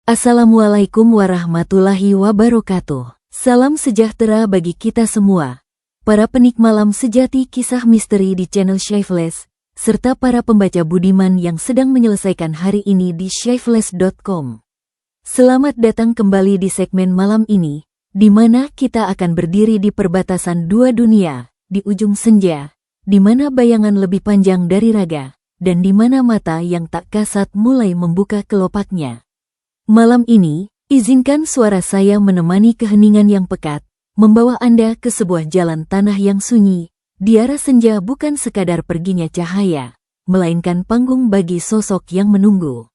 Assalamualaikum warahmatullahi wabarakatuh. Salam sejahtera bagi kita semua, para penikmat malam sejati kisah misteri di channel Shyflash, serta para pembaca budiman yang sedang menyelesaikan hari ini di shyflash.com. Selamat datang kembali di segmen malam ini, di mana kita akan berdiri di perbatasan dua dunia, di ujung senja, di mana bayangan lebih panjang dari raga, dan di mana mata yang tak kasat mulai membuka kelopaknya. Malam ini, izinkan suara saya menemani keheningan yang pekat, membawa Anda ke sebuah jalan tanah yang sunyi. Di arah senja bukan sekadar perginya cahaya, melainkan panggung bagi sosok yang menunggu.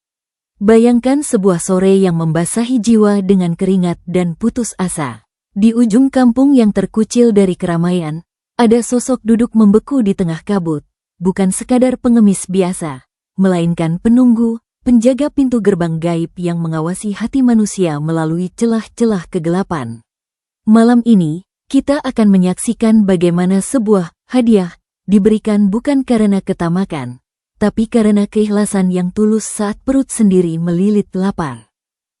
Bayangkan sebuah sore yang membasahi jiwa dengan keringat dan putus asa. Di ujung kampung yang terkucil dari keramaian, ada sosok duduk membeku di tengah kabut, bukan sekadar pengemis biasa, melainkan penunggu, penjaga pintu gerbang gaib yang mengawasi hati manusia melalui celah-celah kegelapan. Malam ini, kita akan menyaksikan bagaimana sebuah hadiah diberikan bukan karena ketamakan, tapi karena keikhlasan yang tulus saat perut sendiri melilit lapar.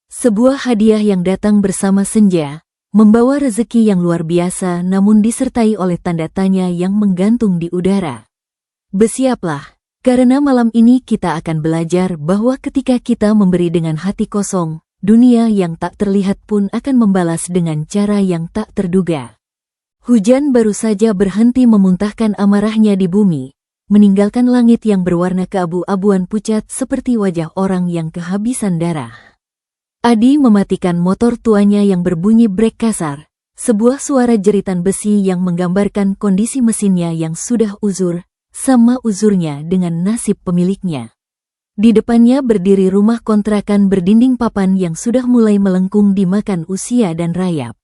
Sebuah hadiah yang datang bersama senja, membawa rezeki yang luar biasa namun disertai oleh tanda tanya yang menggantung di udara. Bersiaplah. Karena malam ini kita akan belajar bahwa ketika kita memberi dengan hati kosong, dunia yang tak terlihat pun akan membalas dengan cara yang tak terduga. Hujan baru saja berhenti memuntahkan amarahnya di bumi, meninggalkan langit yang berwarna keabu-abuan pucat seperti wajah orang yang kehabisan darah. Adi mematikan motor tuanya yang berbunyi brek kasar, sebuah suara jeritan besi yang menggambarkan kondisi mesinnya yang sudah uzur, sama uzurnya dengan nasib pemiliknya. Di depannya berdiri rumah kontrakan berdinding papan yang sudah mulai melengkung dimakan usia dan rayap.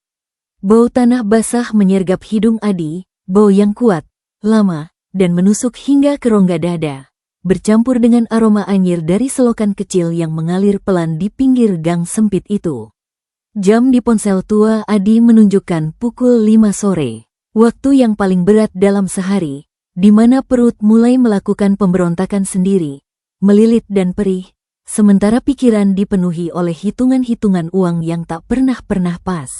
Bau tanah basah menyergap hidung Adi, bau yang kuat, lama, dan menusuk hingga ke rongga dada, bercampur dengan aroma anyir dari selokan kecil yang mengalir pelan di pinggir gang sempit itu. Jam di ponsel tua Adi menunjukkan pukul 5 sore, waktu yang paling berat dalam sehari, di mana perut mulai melakukan pemberontakan sendiri, melilit dan perih, sementara pikiran dipenuhi oleh hitungan-hitungan uang yang tak pernah pas.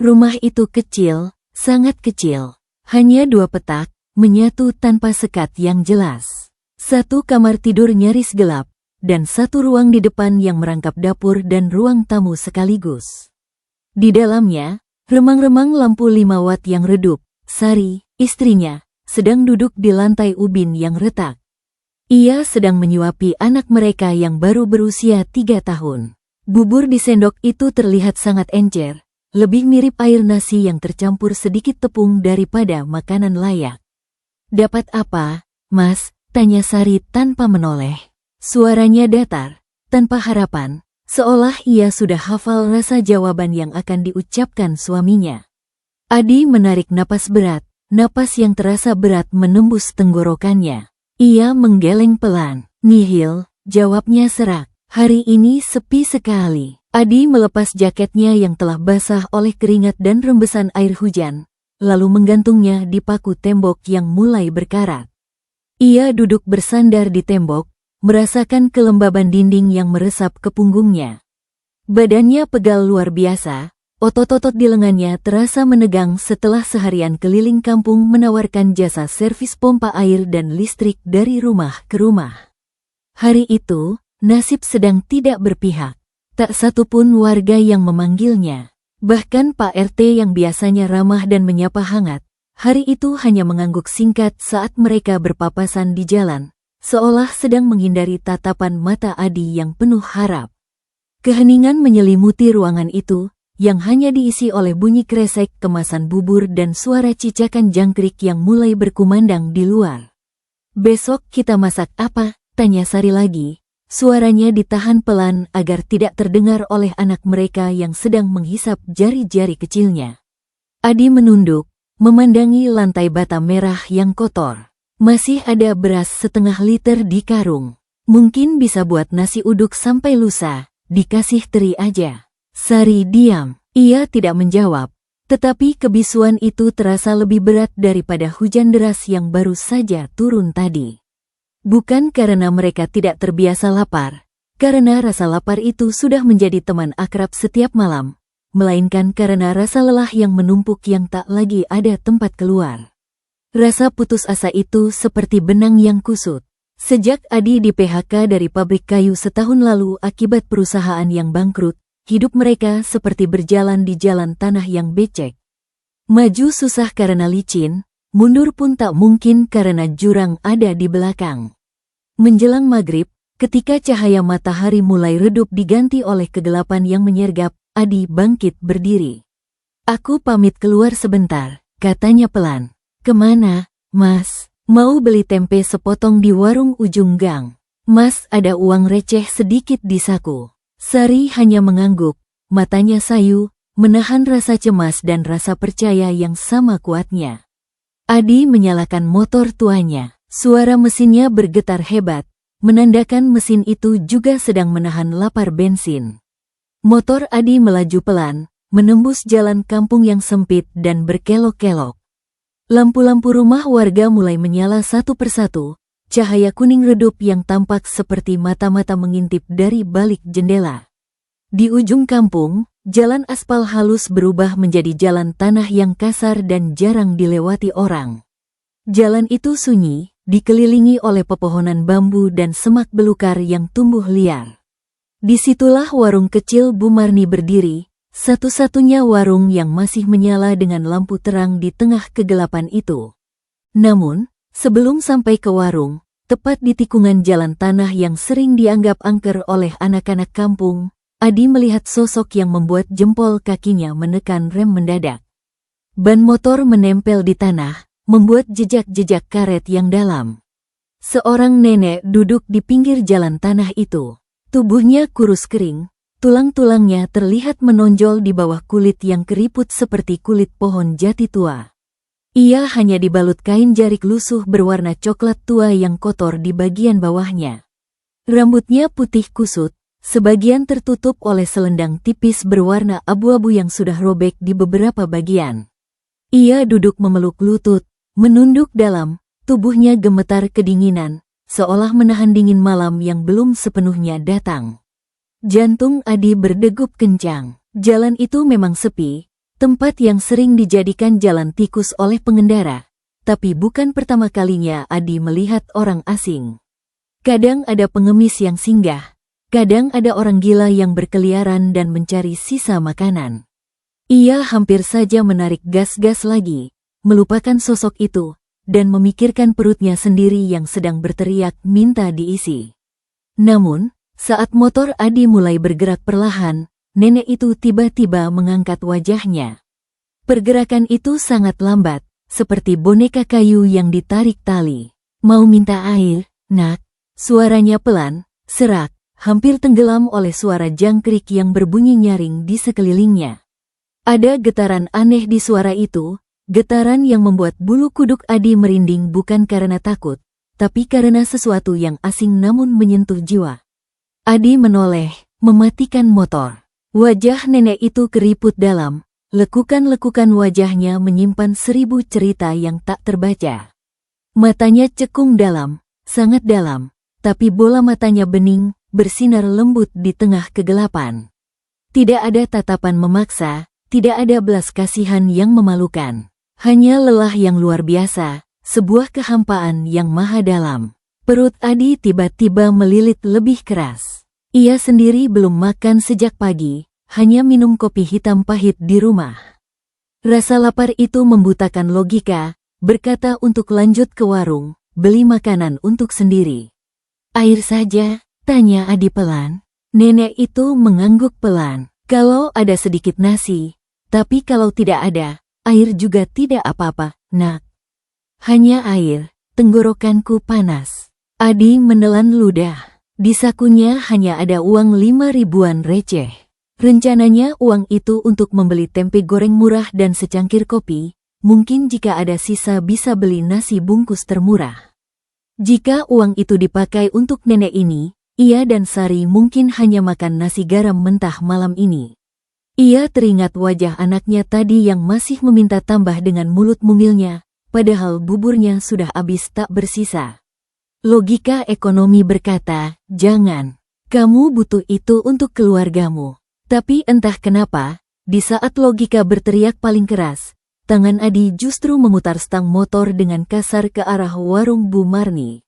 Rumah itu kecil, sangat kecil, hanya 2 petak, menyatu tanpa sekat yang jelas. 1 kamar tidur nyaris gelap, dan 1 ruang di depan yang merangkap dapur dan ruang tamu sekaligus. Di dalamnya, remang-remang lampu 5 watt yang redup. Sari, istrinya, sedang duduk di lantai ubin yang retak. Ia sedang menyuapi anak mereka yang baru berusia 3 tahun. Bubur di sendok itu terlihat sangat encer, lebih mirip air nasi yang tercampur sedikit tepung daripada makanan layak. "Dapat apa, Mas?" tanya Sari tanpa menoleh. Suaranya datar, tanpa harapan, seolah ia sudah hafal rasa jawaban yang akan diucapkan suaminya. Adi menarik napas berat. Napas yang terasa berat menembus tenggorokannya. Ia menggeleng pelan. "Nihil," jawabnya serak. "Hari ini sepi sekali." Adi melepas jaketnya yang telah basah oleh keringat dan rembesan air hujan, lalu menggantungnya di paku tembok yang mulai berkarat. Ia duduk bersandar di tembok, merasakan kelembaban dinding yang meresap ke punggungnya. Badannya pegal luar biasa. Otot-otot di lengannya terasa menegang setelah seharian keliling kampung menawarkan jasa servis pompa air dan listrik dari rumah ke rumah. Hari itu, nasib sedang tidak berpihak. Tak satupun warga yang memanggilnya. Bahkan Pak RT yang biasanya ramah dan menyapa hangat, hari itu hanya mengangguk singkat saat mereka berpapasan di jalan, seolah sedang menghindari tatapan mata Adi yang penuh harap. Keheningan menyelimuti ruangan itu, yang hanya diisi oleh bunyi kresek kemasan bubur dan suara cicakan jangkrik yang mulai berkumandang di luar. "Besok kita masak apa?" tanya Sari lagi. Suaranya ditahan pelan agar tidak terdengar oleh anak mereka yang sedang menghisap jari-jari kecilnya. Adi menunduk, memandangi lantai bata merah yang kotor. Masih ada beras 1/2 liter di karung. Mungkin bisa buat nasi uduk sampai lusa, dikasih teri aja. Sari diam. Ia tidak menjawab, tetapi kebisuan itu terasa lebih berat daripada hujan deras yang baru saja turun tadi. Bukan karena mereka tidak terbiasa lapar, karena rasa lapar itu sudah menjadi teman akrab setiap malam, melainkan karena rasa lelah yang menumpuk yang tak lagi ada tempat keluar. Rasa putus asa itu seperti benang yang kusut. Sejak Adi di PHK dari pabrik kayu setahun lalu akibat perusahaan yang bangkrut, hidup mereka seperti berjalan di jalan tanah yang becek. Maju susah karena licin, mundur pun tak mungkin karena jurang ada di belakang. Menjelang maghrib, ketika cahaya matahari mulai redup diganti oleh kegelapan yang menyergap, Adi bangkit berdiri. "Aku pamit keluar sebentar," katanya pelan. "Kemana, Mas?" "Mau beli tempe sepotong di warung ujung gang." "Mas, ada uang receh sedikit di saku." Sari hanya mengangguk, matanya sayu, menahan rasa cemas dan rasa percaya yang sama kuatnya. Adi menyalakan motor tuanya. Suara mesinnya bergetar hebat, menandakan mesin itu juga sedang menahan lapar bensin. Motor Adi melaju pelan, menembus jalan kampung yang sempit dan berkelok-kelok. Lampu-lampu rumah warga mulai menyala satu persatu, cahaya kuning redup yang tampak seperti mata-mata mengintip dari balik jendela. Di ujung kampung, jalan aspal halus berubah menjadi jalan tanah yang kasar dan jarang dilewati orang. Jalan itu sunyi, dikelilingi oleh pepohonan bambu dan semak belukar yang tumbuh liar. Disitulah warung kecil Bu Marni berdiri, satu-satunya warung yang masih menyala dengan lampu terang di tengah kegelapan itu. Namun, sebelum sampai ke warung, tepat di tikungan jalan tanah yang sering dianggap angker oleh anak-anak kampung, Adi melihat sosok yang membuat jempol kakinya menekan rem mendadak. Ban motor menempel di tanah, membuat jejak-jejak karet yang dalam. Seorang nenek duduk di pinggir jalan tanah itu. Tubuhnya kurus kering, tulang-tulangnya terlihat menonjol di bawah kulit yang keriput seperti kulit pohon jati tua. Ia hanya dibalut kain jarik lusuh berwarna coklat tua yang kotor di bagian bawahnya. Rambutnya putih kusut, sebagian tertutup oleh selendang tipis berwarna abu-abu yang sudah robek di beberapa bagian. Ia duduk memeluk lutut, menunduk dalam, tubuhnya gemetar kedinginan, seolah menahan dingin malam yang belum sepenuhnya datang. Jantung Adi berdegup kencang. Jalan itu memang sepi, tempat yang sering dijadikan jalan tikus oleh pengendara, tapi bukan pertama kalinya Adi melihat orang asing. Kadang ada pengemis yang singgah, kadang ada orang gila yang berkeliaran dan mencari sisa makanan. Ia hampir saja menarik gas-gas lagi, melupakan sosok itu, dan memikirkan perutnya sendiri yang sedang berteriak minta diisi. Namun, saat motor Adi mulai bergerak perlahan, nenek itu tiba-tiba mengangkat wajahnya. Pergerakan itu sangat lambat, seperti boneka kayu yang ditarik tali. "Mau minta air, Nak?" Suaranya pelan, serak, hampir tenggelam oleh suara jangkrik yang berbunyi nyaring di sekelilingnya. Ada getaran aneh di suara itu, getaran yang membuat bulu kuduk Adi merinding bukan karena takut, tapi karena sesuatu yang asing namun menyentuh jiwa. Adi menoleh, mematikan motor. Wajah nenek itu keriput dalam, lekukan-lekukan wajahnya menyimpan 1000 cerita yang tak terbaca. Matanya cekung dalam, sangat dalam, tapi bola matanya bening, bersinar lembut di tengah kegelapan. Tidak ada tatapan memaksa, tidak ada belas kasihan yang memalukan. Hanya lelah yang luar biasa, sebuah kehampaan yang maha dalam. Perut Adi tiba-tiba melilit lebih keras. Ia sendiri belum makan sejak pagi, hanya minum kopi hitam pahit di rumah. Rasa lapar itu membutakan logika, berkata untuk lanjut ke warung, beli makanan untuk sendiri. "Air saja?" tanya Adi pelan. Nenek itu mengangguk pelan. "Kalau ada sedikit nasi, tapi kalau tidak ada, air juga tidak apa-apa, Nak." "Hanya air," tenggorokanku panas. Adi menelan ludah. Di sakunya hanya ada uang 5 ribuan receh. Rencananya uang itu untuk membeli tempe goreng murah dan secangkir kopi, mungkin jika ada sisa bisa beli nasi bungkus termurah. Jika uang itu dipakai untuk nenek ini, ia dan Sari mungkin hanya makan nasi garam mentah malam ini. Ia teringat wajah anaknya tadi yang masih meminta tambah dengan mulut mungilnya, padahal buburnya sudah habis tak bersisa. Logika ekonomi berkata, jangan. Kamu butuh itu untuk keluargamu. Tapi entah kenapa, di saat logika berteriak paling keras, tangan Adi justru memutar stang motor dengan kasar ke arah warung Bu Marni.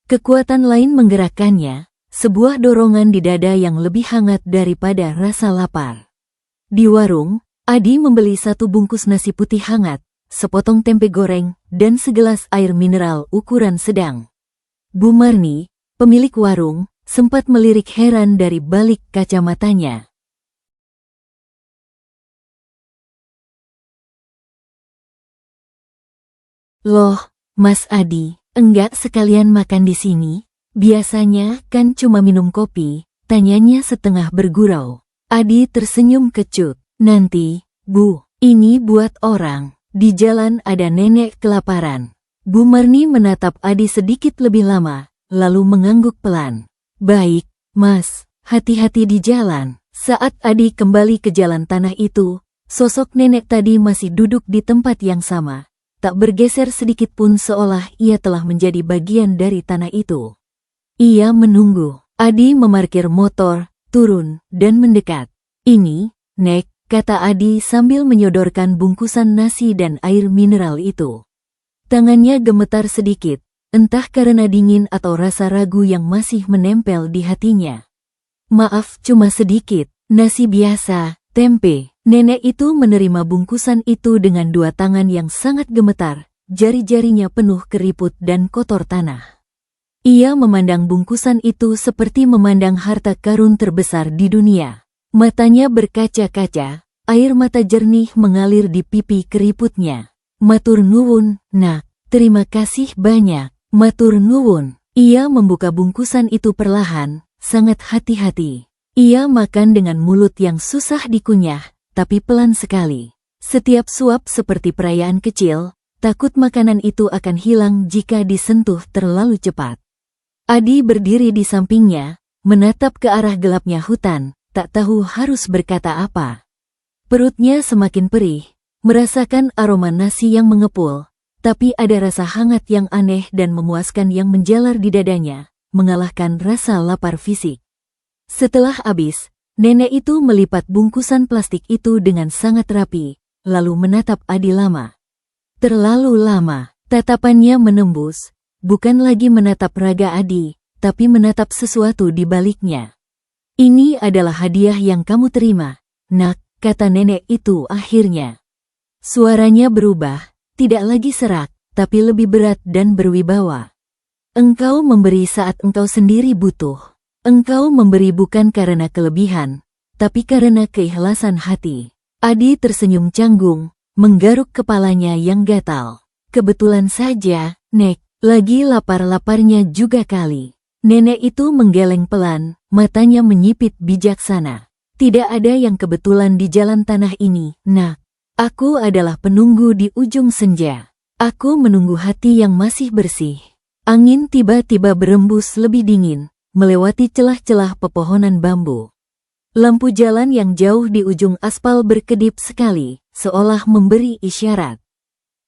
Kekuatan lain menggerakkannya, sebuah dorongan di dada yang lebih hangat daripada rasa lapar. Di warung, Adi membeli 1 bungkus nasi putih hangat, sepotong tempe goreng, dan segelas air mineral ukuran sedang. Bu Marni, pemilik warung, sempat melirik heran dari balik kacamatanya. Loh, Mas Adi, enggak sekalian makan di sini? Biasanya kan cuma minum kopi, tanyanya setengah bergurau. Adi tersenyum kecut. Nanti, Bu, ini buat orang. Di jalan ada nenek kelaparan. Bu Marni menatap Adi sedikit lebih lama, lalu mengangguk pelan. Baik, Mas, hati-hati di jalan. Saat Adi kembali ke jalan tanah itu, sosok nenek tadi masih duduk di tempat yang sama. Tak bergeser sedikit pun seolah ia telah menjadi bagian dari tanah itu. Ia menunggu. Adi memarkir motor, turun, dan mendekat. Ini, Nek, kata Adi sambil menyodorkan bungkusan nasi dan air mineral itu. Tangannya gemetar sedikit, entah karena dingin atau rasa ragu yang masih menempel di hatinya. Maaf, cuma sedikit, nasi biasa, tempe. Nenek itu menerima bungkusan itu dengan 2 tangan yang sangat gemetar, jari-jarinya penuh keriput dan kotor tanah. Ia memandang bungkusan itu seperti memandang harta karun terbesar di dunia. Matanya berkaca-kaca, air mata jernih mengalir di pipi keriputnya. Matur nuwun, Nak, terima kasih banyak. Matur nuwun. Ia membuka bungkusan itu perlahan, sangat hati-hati. Ia makan dengan mulut yang susah dikunyah, tapi pelan sekali. Setiap suap seperti perayaan kecil, takut makanan itu akan hilang jika disentuh terlalu cepat. Adi berdiri di sampingnya, menatap ke arah gelapnya hutan, tak tahu harus berkata apa. Perutnya semakin perih, merasakan aroma nasi yang mengepul, tapi ada rasa hangat yang aneh dan memuaskan yang menjalar di dadanya, mengalahkan rasa lapar fisik. Setelah habis, nenek itu melipat bungkusan plastik itu dengan sangat rapi, lalu menatap Adi lama. Terlalu lama, tatapannya menembus, bukan lagi menatap raga Adi, tapi menatap sesuatu di baliknya. Ini adalah hadiah yang kamu terima, Nak, kata nenek itu akhirnya. Suaranya berubah, tidak lagi serak, tapi lebih berat dan berwibawa. Engkau memberi saat engkau sendiri butuh. Engkau memberi bukan karena kelebihan, tapi karena keikhlasan hati. Adi tersenyum canggung, menggaruk kepalanya yang gatal. Kebetulan saja, Nek, lagi lapar-laparnya juga kali. Nenek itu menggeleng pelan, matanya menyipit bijaksana. Tidak ada yang kebetulan di jalan tanah ini, Nak. Aku adalah penunggu di ujung senja. Aku menunggu hati yang masih bersih. Angin tiba-tiba berembus lebih dingin, melewati celah-celah pepohonan bambu. Lampu jalan yang jauh di ujung aspal berkedip sekali, seolah memberi isyarat.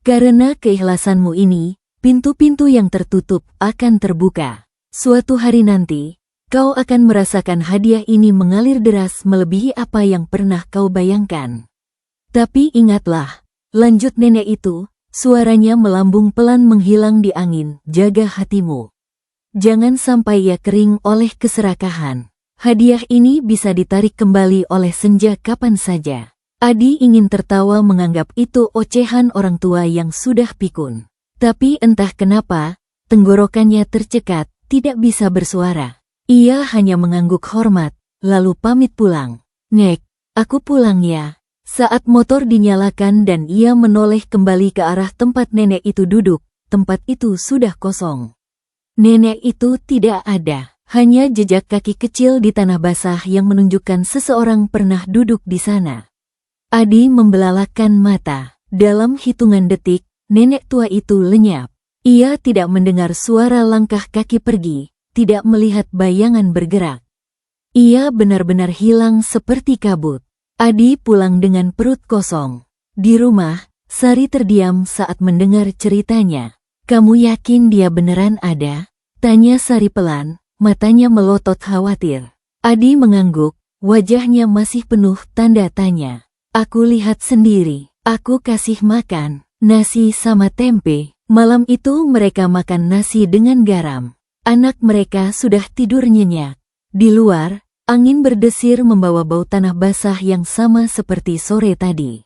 Karena keikhlasanmu ini, pintu-pintu yang tertutup akan terbuka. Suatu hari nanti, kau akan merasakan hadiah ini mengalir deras melebihi apa yang pernah kau bayangkan. Tapi ingatlah, lanjut nenek itu, suaranya melambung pelan menghilang di angin, jaga hatimu. Jangan sampai ia kering oleh keserakahan. Hadiah ini bisa ditarik kembali oleh senja kapan saja. Adi ingin tertawa menganggap itu ocehan orang tua yang sudah pikun. Tapi entah kenapa, tenggorokannya tercekat, tidak bisa bersuara. Ia hanya mengangguk hormat, lalu pamit pulang. Nek, aku pulang ya. Saat motor dinyalakan dan ia menoleh kembali ke arah tempat nenek itu duduk, tempat itu sudah kosong. Nenek itu tidak ada, hanya jejak kaki kecil di tanah basah yang menunjukkan seseorang pernah duduk di sana. Adi membelalakan mata. Dalam hitungan detik, nenek tua itu lenyap. Ia tidak mendengar suara langkah kaki pergi, tidak melihat bayangan bergerak. Ia benar-benar hilang seperti kabut. Adi pulang dengan perut kosong. Di rumah, Sari terdiam saat mendengar ceritanya. Kamu yakin dia beneran ada? Tanya Sari pelan, matanya melotot khawatir. Adi mengangguk, wajahnya masih penuh tanda tanya. Aku lihat sendiri, aku kasih makan nasi sama tempe. Malam itu mereka makan nasi dengan garam. Anak mereka sudah tidur nyenyak. Di luar, angin berdesir membawa bau tanah basah yang sama seperti sore tadi.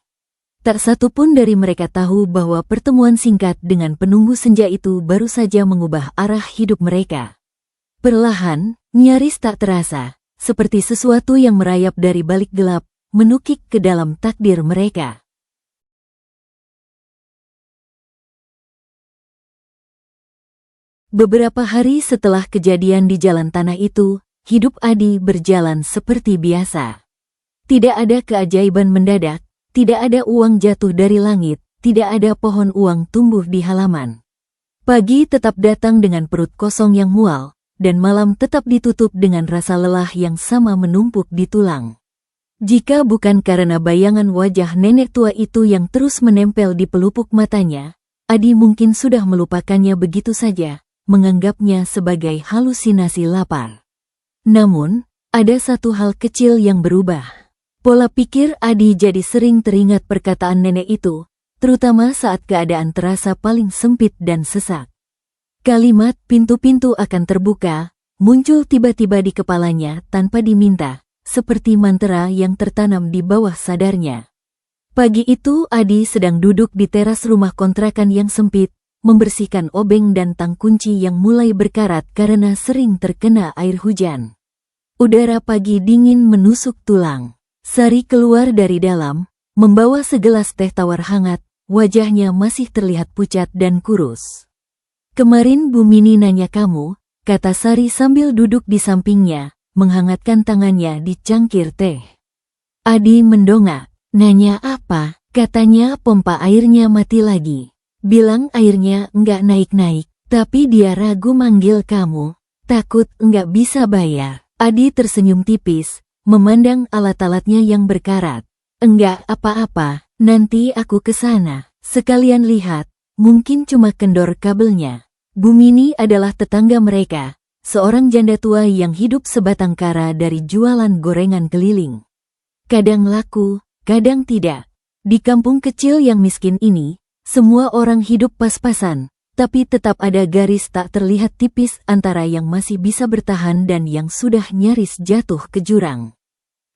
Tak satu pun dari mereka tahu bahwa pertemuan singkat dengan penunggu senja itu baru saja mengubah arah hidup mereka. Perlahan, nyaris tak terasa, seperti sesuatu yang merayap dari balik gelap, menukik ke dalam takdir mereka. Beberapa hari setelah kejadian di jalan tanah itu, hidup Adi berjalan seperti biasa. Tidak ada keajaiban mendadak, tidak ada uang jatuh dari langit, tidak ada pohon uang tumbuh di halaman. Pagi tetap datang dengan perut kosong yang mual, dan malam tetap ditutup dengan rasa lelah yang sama menumpuk di tulang. Jika bukan karena bayangan wajah nenek tua itu yang terus menempel di pelupuk matanya, Adi mungkin sudah melupakannya begitu saja, menganggapnya sebagai halusinasi lapar. Namun, ada satu hal kecil yang berubah. Pola pikir Adi jadi sering teringat perkataan nenek itu, terutama saat keadaan terasa paling sempit dan sesak. Kalimat pintu-pintu akan terbuka, muncul tiba-tiba di kepalanya tanpa diminta, seperti mantra yang tertanam di bawah sadarnya. Pagi itu Adi sedang duduk di teras rumah kontrakan yang sempit, membersihkan obeng dan tang kunci yang mulai berkarat karena sering terkena air hujan. Udara pagi dingin menusuk tulang. Sari keluar dari dalam, membawa segelas teh tawar hangat, wajahnya masih terlihat pucat dan kurus. Kemarin Bu Mini nanya kamu, kata Sari sambil duduk di sampingnya, menghangatkan tangannya di cangkir teh. Adi mendongak, nanya apa? Katanya pompa airnya mati lagi. Bilang airnya enggak naik-naik, tapi dia ragu manggil kamu, takut enggak bisa bayar. Adi tersenyum tipis, memandang alat-alatnya yang berkarat. Enggak apa-apa, nanti aku ke sana. Sekalian lihat, mungkin cuma kendor kabelnya. Bu Mini adalah tetangga mereka, seorang janda tua yang hidup sebatang kara dari jualan gorengan keliling. Kadang laku, kadang tidak. Di kampung kecil yang miskin ini, semua orang hidup pas-pasan, tapi tetap ada garis tak terlihat tipis antara yang masih bisa bertahan dan yang sudah nyaris jatuh ke jurang.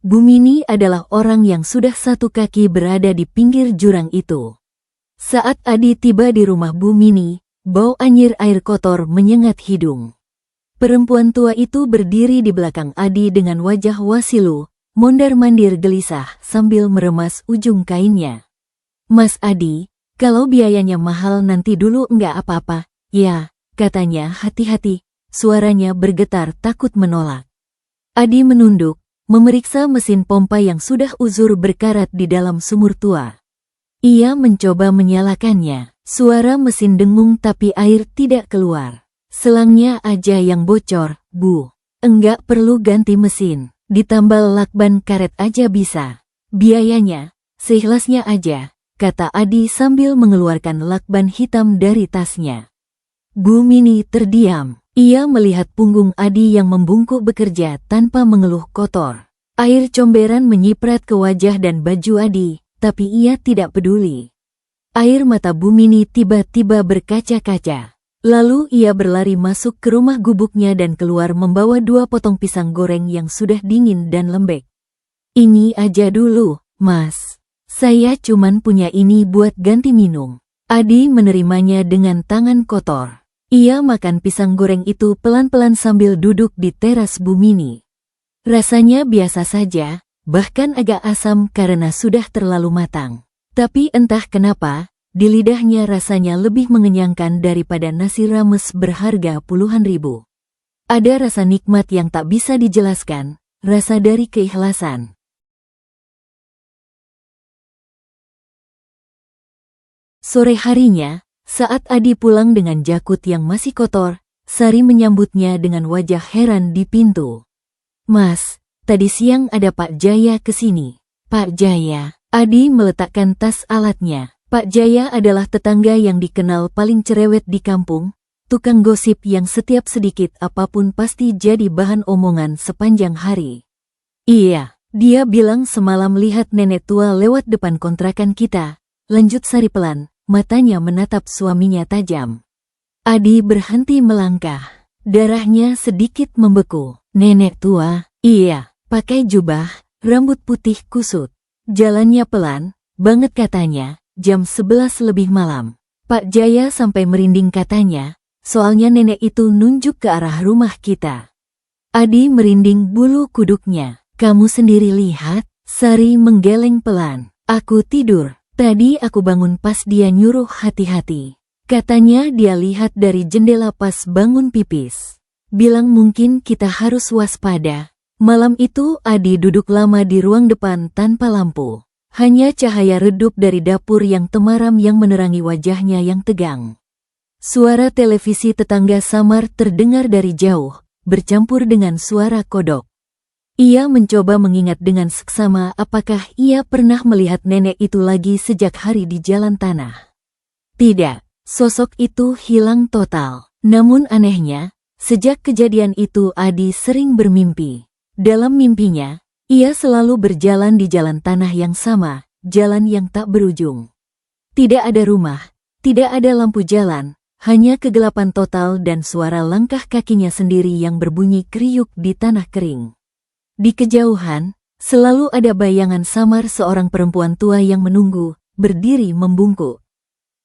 Bu Mini adalah orang yang sudah satu kaki berada di pinggir jurang itu. Saat Adi tiba di rumah Bu Mini, bau anyir air kotor menyengat hidung. Perempuan tua itu berdiri di belakang Adi dengan wajah wasilu, mondar-mandir gelisah sambil meremas ujung kainnya. Mas Adi, kalau biayanya mahal nanti dulu enggak apa-apa, ya, katanya hati-hati, suaranya bergetar takut menolak. Adi menunduk, memeriksa mesin pompa yang sudah uzur berkarat di dalam sumur tua. Ia mencoba menyalakannya, suara mesin dengung tapi air tidak keluar. Selangnya aja yang bocor, Bu. Enggak perlu ganti mesin, ditambal lakban karet aja bisa. Biayanya, seikhlasnya aja, kata Adi sambil mengeluarkan lakban hitam dari tasnya. Bu Mini terdiam. Ia melihat punggung Adi yang membungkuk bekerja tanpa mengeluh kotor. Air comberan menyiprat ke wajah dan baju Adi, tapi ia tidak peduli. Air mata Bu Mini tiba-tiba berkaca-kaca. Lalu ia berlari masuk ke rumah gubuknya dan keluar membawa 2 potong pisang goreng yang sudah dingin dan lembek. Ini aja dulu, Mas. Saya cuman punya ini buat ganti minum. Adi menerimanya dengan tangan kotor. Ia makan pisang goreng itu pelan-pelan sambil duduk di teras Bu Mini. Rasanya biasa saja, bahkan agak asam karena sudah terlalu matang. Tapi entah kenapa, di lidahnya rasanya lebih mengenyangkan daripada nasi rames berharga puluhan ribu. Ada rasa nikmat yang tak bisa dijelaskan, rasa dari keikhlasan. Sore harinya, saat Adi pulang dengan jakut yang masih kotor, Sari menyambutnya dengan wajah heran di pintu. Mas, tadi siang ada Pak Jaya kesini. Pak Jaya, Adi meletakkan tas alatnya. Pak Jaya adalah tetangga yang dikenal paling cerewet di kampung, tukang gosip yang setiap sedikit apapun pasti jadi bahan omongan sepanjang hari. Iya, dia bilang semalam lihat nenek tua lewat depan kontrakan kita, lanjut Sari pelan, matanya menatap suaminya tajam. Adi berhenti melangkah. Darahnya sedikit membeku. Nenek tua, iya, pakai jubah, rambut putih kusut. Jalannya pelan, banget katanya, jam 11 lebih malam. Pak Jaya sampai merinding katanya, soalnya nenek itu nunjuk ke arah rumah kita. Adi merinding bulu kuduknya. Kamu sendiri lihat, Sari menggeleng pelan. Aku tidur, tadi aku bangun pas dia nyuruh hati-hati. Katanya dia lihat dari jendela pas bangun pipis. Bilang mungkin kita harus waspada. Malam itu Adi duduk lama di ruang depan tanpa lampu. Hanya cahaya redup dari dapur yang temaram yang menerangi wajahnya yang tegang. Suara televisi tetangga samar terdengar dari jauh, bercampur dengan suara kodok. Ia mencoba mengingat dengan seksama apakah ia pernah melihat nenek itu lagi sejak hari di jalan tanah. Tidak. Sosok itu hilang total. Namun anehnya, sejak kejadian itu Adi sering bermimpi. Dalam mimpinya, ia selalu berjalan di jalan tanah yang sama, jalan yang tak berujung. Tidak ada rumah, tidak ada lampu jalan, hanya kegelapan total dan suara langkah kakinya sendiri yang berbunyi kriuk di tanah kering. Di kejauhan, selalu ada bayangan samar seorang perempuan tua yang menunggu, berdiri membungkuk.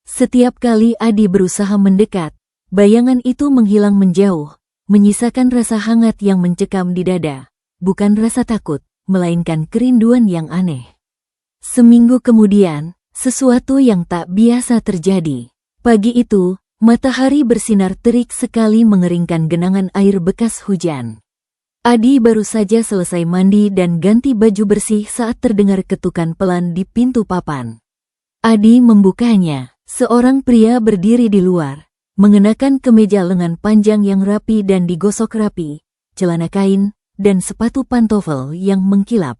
Setiap kali Adi berusaha mendekat, bayangan itu menghilang menjauh, menyisakan rasa hangat yang mencekam di dada. Bukan rasa takut, melainkan kerinduan yang aneh. Seminggu kemudian, sesuatu yang tak biasa terjadi. Pagi itu, matahari bersinar terik sekali mengeringkan genangan air bekas hujan. Adi baru saja selesai mandi dan ganti baju bersih saat terdengar ketukan pelan di pintu papan. Adi membukanya. Seorang pria berdiri di luar, mengenakan kemeja lengan panjang yang rapi dan digosok rapi, celana kain, dan sepatu pantofel yang mengkilap.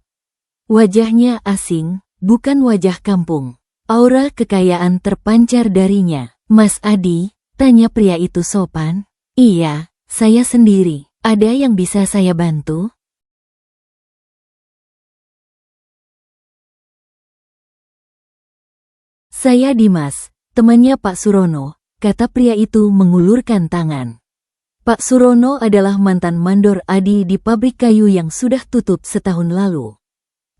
Wajahnya asing, bukan wajah kampung. Aura kekayaan terpancar darinya. Mas Adi, tanya pria itu sopan. Iya, saya sendiri. Ada yang bisa saya bantu? Saya Dimas. Temannya Pak Surono, kata pria itu mengulurkan tangan. Pak Surono adalah mantan mandor Adi di pabrik kayu yang sudah tutup setahun lalu.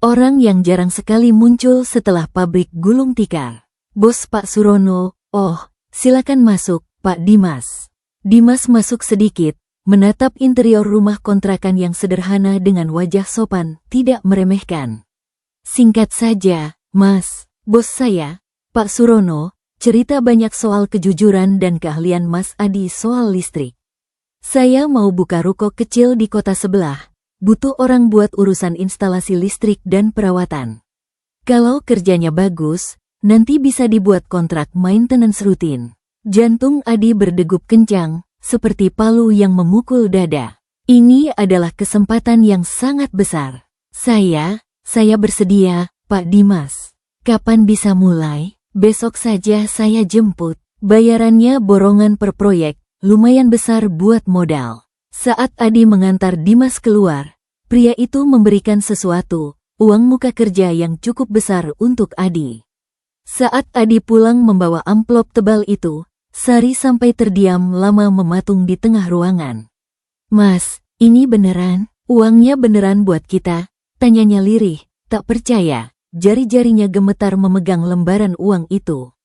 Orang yang jarang sekali muncul setelah pabrik gulung tikar. Bos Pak Surono, oh, silakan masuk, Pak Dimas. Dimas masuk sedikit, menatap interior rumah kontrakan yang sederhana dengan wajah sopan, tidak meremehkan. Singkat saja, Mas, bos saya, Pak Surono, cerita banyak soal kejujuran dan keahlian Mas Adi soal listrik. Saya mau buka ruko kecil di kota sebelah, butuh orang buat urusan instalasi listrik dan perawatan. Kalau kerjanya bagus, nanti bisa dibuat kontrak maintenance rutin. Jantung Adi berdegup kencang, seperti palu yang memukul dada. Ini adalah kesempatan yang sangat besar. Saya bersedia, Pak Dimas. Kapan bisa mulai? Besok saja saya jemput. Bayarannya borongan per proyek, lumayan besar buat modal. Saat Adi mengantar Dimas keluar, pria itu memberikan sesuatu, uang muka kerja yang cukup besar untuk Adi. Saat Adi pulang membawa amplop tebal itu, Sari sampai terdiam lama mematung di tengah ruangan. Mas, ini beneran? Uangnya beneran buat kita? Tanyanya lirih, tak percaya. Jari-jarinya gemetar memegang lembaran uang itu.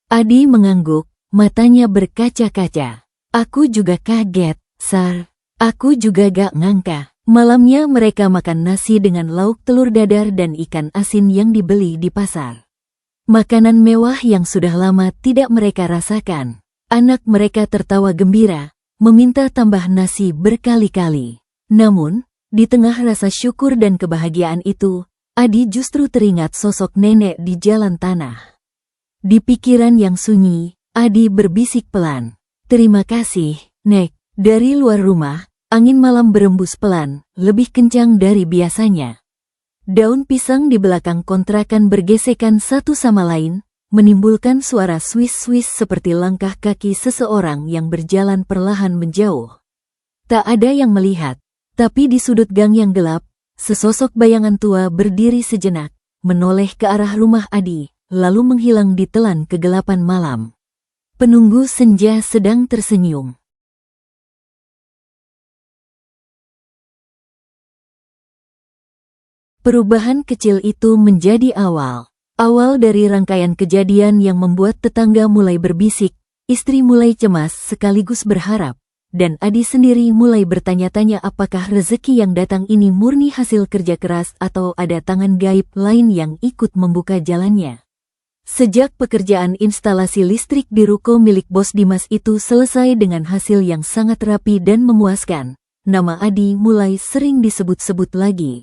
Adi mengangguk, matanya berkaca-kaca. Aku juga kaget, Sar. Aku juga gak ngangka. Malamnya mereka makan nasi dengan lauk telur dadar dan ikan asin yang dibeli di pasar. Makanan mewah yang sudah lama tidak mereka rasakan. Anak mereka tertawa gembira, meminta tambah nasi berkali-kali. Namun, di tengah rasa syukur dan kebahagiaan itu, Adi justru teringat sosok nenek di jalan tanah. Di pikiran yang sunyi, Adi berbisik pelan. Terima kasih, Nek. Dari luar rumah, angin malam berembus pelan, lebih kencang dari biasanya. Daun pisang di belakang kontrakan bergesekan satu sama lain, menimbulkan suara swish-swish seperti langkah kaki seseorang yang berjalan perlahan menjauh. Tak ada yang melihat, tapi di sudut gang yang gelap, sesosok bayangan tua berdiri sejenak, menoleh ke arah rumah Adi, lalu menghilang di telan kegelapan malam. Penunggu senja sedang tersenyum. Perubahan kecil itu menjadi awal dari rangkaian kejadian yang membuat tetangga mulai berbisik, istri mulai cemas sekaligus berharap, dan Adi sendiri mulai bertanya-tanya apakah rezeki yang datang ini murni hasil kerja keras atau ada tangan gaib lain yang ikut membuka jalannya. Sejak pekerjaan instalasi listrik di ruko milik Bos Dimas itu selesai dengan hasil yang sangat rapi dan memuaskan, nama Adi mulai sering disebut-sebut lagi.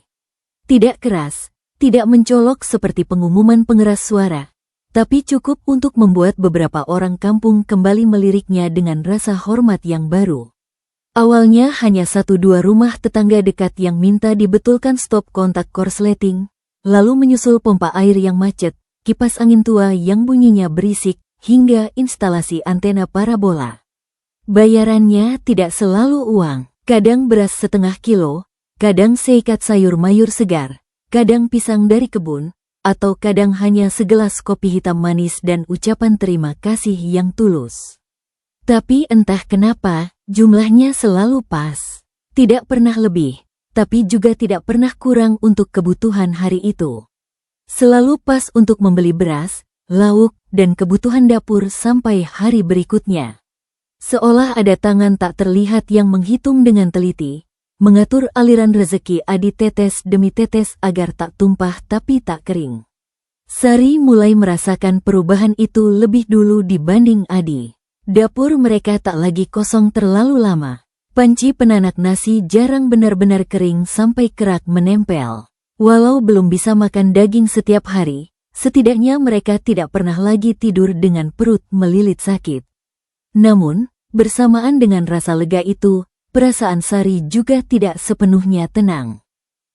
Tidak keras, tidak mencolok seperti pengumuman pengeras suara, tapi cukup untuk membuat beberapa orang kampung kembali meliriknya dengan rasa hormat yang baru. Awalnya hanya 1-2 rumah tetangga dekat yang minta dibetulkan stop kontak korsleting, lalu menyusul pompa air yang macet, kipas angin tua yang bunyinya berisik, hingga instalasi antena parabola. Bayarannya tidak selalu uang, kadang beras setengah kilo, kadang seikat sayur mayur segar, kadang pisang dari kebun, atau kadang hanya segelas kopi hitam manis dan ucapan terima kasih yang tulus. Tapi entah kenapa, jumlahnya selalu pas. Tidak pernah lebih, tapi juga tidak pernah kurang untuk kebutuhan hari itu. Selalu pas untuk membeli beras, lauk, dan kebutuhan dapur sampai hari berikutnya. Seolah ada tangan tak terlihat yang menghitung dengan teliti, mengatur aliran rezeki Adi tetes demi tetes agar tak tumpah tapi tak kering. Sari mulai merasakan perubahan itu lebih dulu dibanding Adi. Dapur mereka tak lagi kosong terlalu lama. Panci penanak nasi jarang benar-benar kering sampai kerak menempel. Walau belum bisa makan daging setiap hari, setidaknya mereka tidak pernah lagi tidur dengan perut melilit sakit. Namun, bersamaan dengan rasa lega itu, perasaan Sari juga tidak sepenuhnya tenang.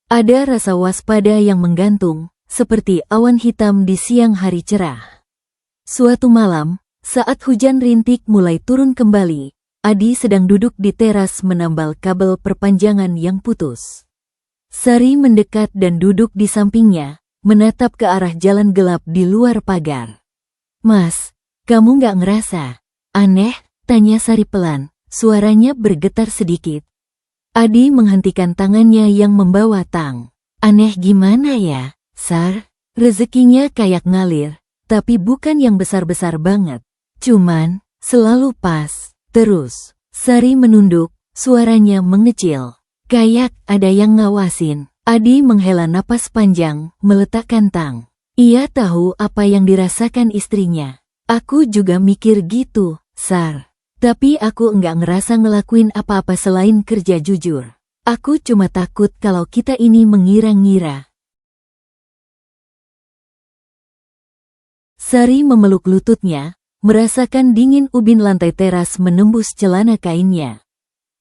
Ada rasa waspada yang menggantung, seperti awan hitam di siang hari cerah. Suatu malam, saat hujan rintik mulai turun kembali, Adi sedang duduk di teras menambal kabel perpanjangan yang putus. Sari mendekat dan duduk di sampingnya, menatap ke arah jalan gelap di luar pagar. "Mas, kamu nggak ngerasa aneh?" tanya Sari pelan. Suaranya bergetar sedikit. Adi menghentikan tangannya yang membawa tang. "Aneh gimana ya, Sar? Rezekinya kayak ngalir, tapi bukan yang besar-besar banget. Cuman, selalu pas, terus." Sari menunduk, suaranya mengecil. Kayak ada yang ngawasin. Adi menghela napas panjang, meletakkan tang. Ia tahu apa yang dirasakan istrinya. "Aku juga mikir gitu, Sar. Tapi aku enggak ngerasa ngelakuin apa-apa selain kerja jujur. Aku cuma takut kalau kita ini mengira-ngira." Sari memeluk lututnya, merasakan dingin ubin lantai teras menembus celana kainnya.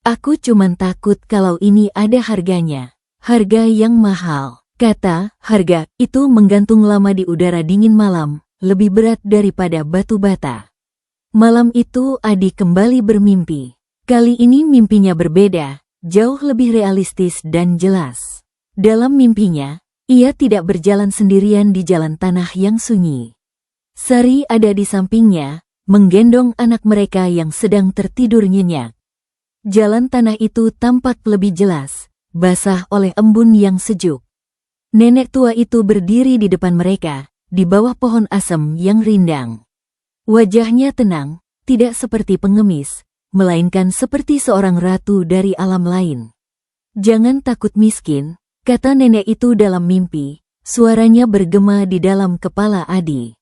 "Aku cuma takut kalau ini ada harganya. Harga yang mahal." Kata harga itu menggantung lama di udara dingin malam, lebih berat daripada batu bata. Malam itu Adi kembali bermimpi. Kali ini mimpinya berbeda, jauh lebih realistis dan jelas. Dalam mimpinya, ia tidak berjalan sendirian di jalan tanah yang sunyi. Sari ada di sampingnya, menggendong anak mereka yang sedang tertidur nyenyak. Jalan tanah itu tampak lebih jelas, basah oleh embun yang sejuk. Nenek tua itu berdiri di depan mereka, di bawah pohon asem yang rindang. Wajahnya tenang, tidak seperti pengemis, melainkan seperti seorang ratu dari alam lain. "Jangan takut miskin," kata nenek itu dalam mimpi, suaranya bergema di dalam kepala Adi.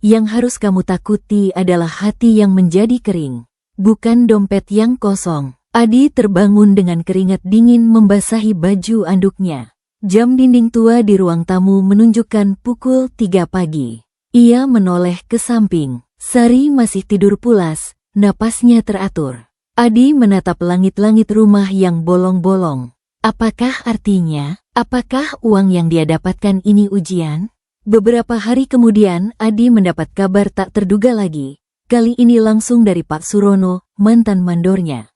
"Yang harus kamu takuti adalah hati yang menjadi kering, bukan dompet yang kosong." Adi terbangun dengan keringat dingin membasahi baju anduknya. Jam dinding tua di ruang tamu menunjukkan pukul 3 pagi. Ia menoleh ke samping. Sari masih tidur pulas, napasnya teratur. Adi menatap langit-langit rumah yang bolong-bolong. Apakah artinya, apakah uang yang dia dapatkan ini ujian? Beberapa hari kemudian, Adi mendapat kabar tak terduga lagi. Kali ini langsung dari Pak Surono, mantan mandornya.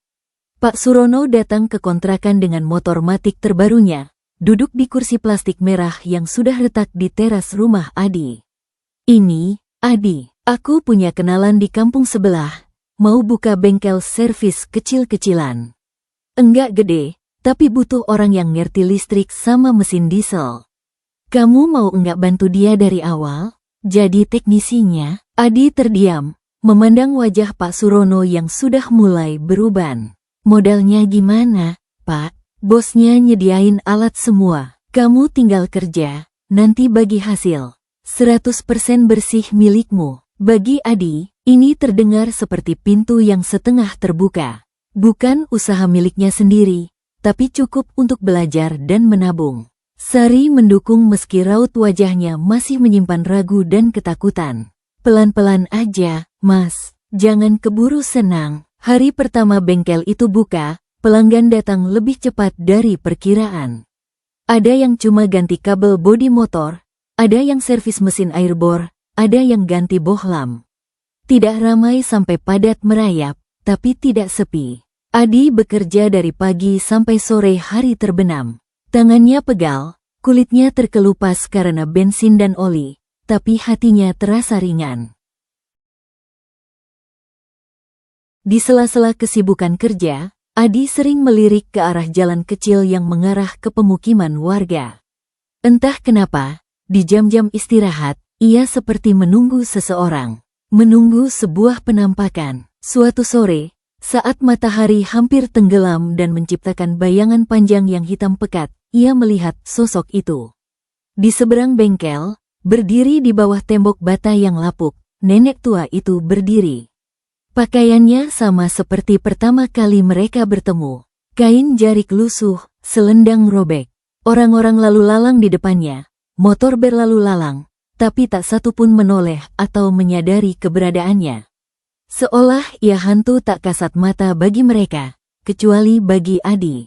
Pak Surono datang ke kontrakan dengan motor matic terbarunya, duduk di kursi plastik merah yang sudah retak di teras rumah Adi. "Ini, Adi, aku punya kenalan di kampung sebelah, mau buka bengkel servis kecil-kecilan. Enggak gede, tapi butuh orang yang ngerti listrik sama mesin diesel. Kamu mau enggak bantu dia dari awal, jadi teknisinya?" Adi terdiam, memandang wajah Pak Surono yang sudah mulai beruban. "Modalnya gimana, Pak?" "Bosnya nyediain alat semua. Kamu tinggal kerja, nanti bagi hasil. 100% bersih milikmu." Bagi Adi, ini terdengar seperti pintu yang setengah terbuka. Bukan usaha miliknya sendiri, tapi cukup untuk belajar dan menabung. Sari mendukung meski raut wajahnya masih menyimpan ragu dan ketakutan. "Pelan-pelan aja, Mas. Jangan keburu senang." Hari pertama bengkel itu buka, pelanggan datang lebih cepat dari perkiraan. Ada yang cuma ganti kabel bodi motor, ada yang servis mesin air bor, ada yang ganti bohlam. Tidak ramai sampai padat merayap, tapi tidak sepi. Adi bekerja dari pagi sampai sore hari terbenam. Tangannya pegal, kulitnya terkelupas karena bensin dan oli, tapi hatinya terasa ringan. Di sela-sela kesibukan kerja, Adi sering melirik ke arah jalan kecil yang mengarah ke pemukiman warga. Entah kenapa, di jam-jam istirahat, ia seperti menunggu seseorang. Menunggu sebuah penampakan. Suatu sore, saat matahari hampir tenggelam dan menciptakan bayangan panjang yang hitam pekat, ia melihat sosok itu. Di seberang bengkel, berdiri di bawah tembok bata yang lapuk, nenek tua itu berdiri. Pakaiannya sama seperti pertama kali mereka bertemu. Kain jarik lusuh, selendang robek. Orang-orang lalu lalang di depannya, motor berlalu lalang, tapi tak satu pun menoleh atau menyadari keberadaannya. Seolah ia hantu tak kasat mata bagi mereka, kecuali bagi Adi.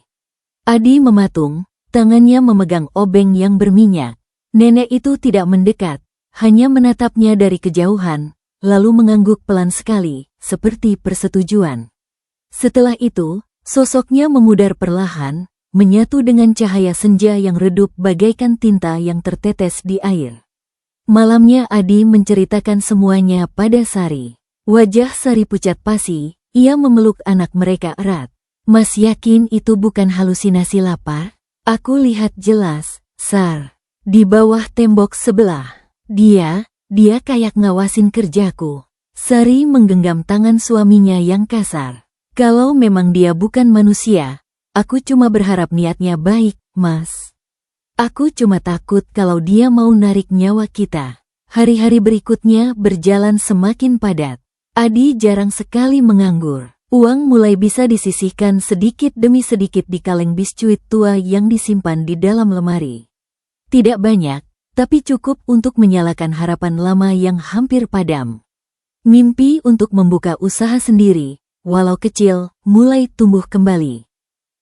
Adi mematung, tangannya memegang obeng yang berminyak. Nenek itu tidak mendekat, hanya menatapnya dari kejauhan, lalu mengangguk pelan sekali, seperti persetujuan. Setelah itu, sosoknya memudar perlahan, menyatu dengan cahaya senja yang redup bagaikan tinta yang tertetes di air. Malamnya Adi menceritakan semuanya pada Sari. Wajah Sari pucat pasi, ia memeluk anak mereka erat. "Mas yakin itu bukan halusinasi lapar? Aku lihat jelas, Sar. Di bawah tembok sebelah. Dia kayak ngawasin kerjaku." Sari menggenggam tangan suaminya yang kasar. "Kalau memang dia bukan manusia, aku cuma berharap niatnya baik, Mas. Aku cuma takut kalau dia mau narik nyawa kita." Hari-hari berikutnya berjalan semakin padat. Adi jarang sekali menganggur. Uang mulai bisa disisihkan sedikit demi sedikit di kaleng biskuit tua yang disimpan di dalam lemari. Tidak banyak, tapi cukup untuk menyalakan harapan lama yang hampir padam. Mimpi untuk membuka usaha sendiri, walau kecil, mulai tumbuh kembali.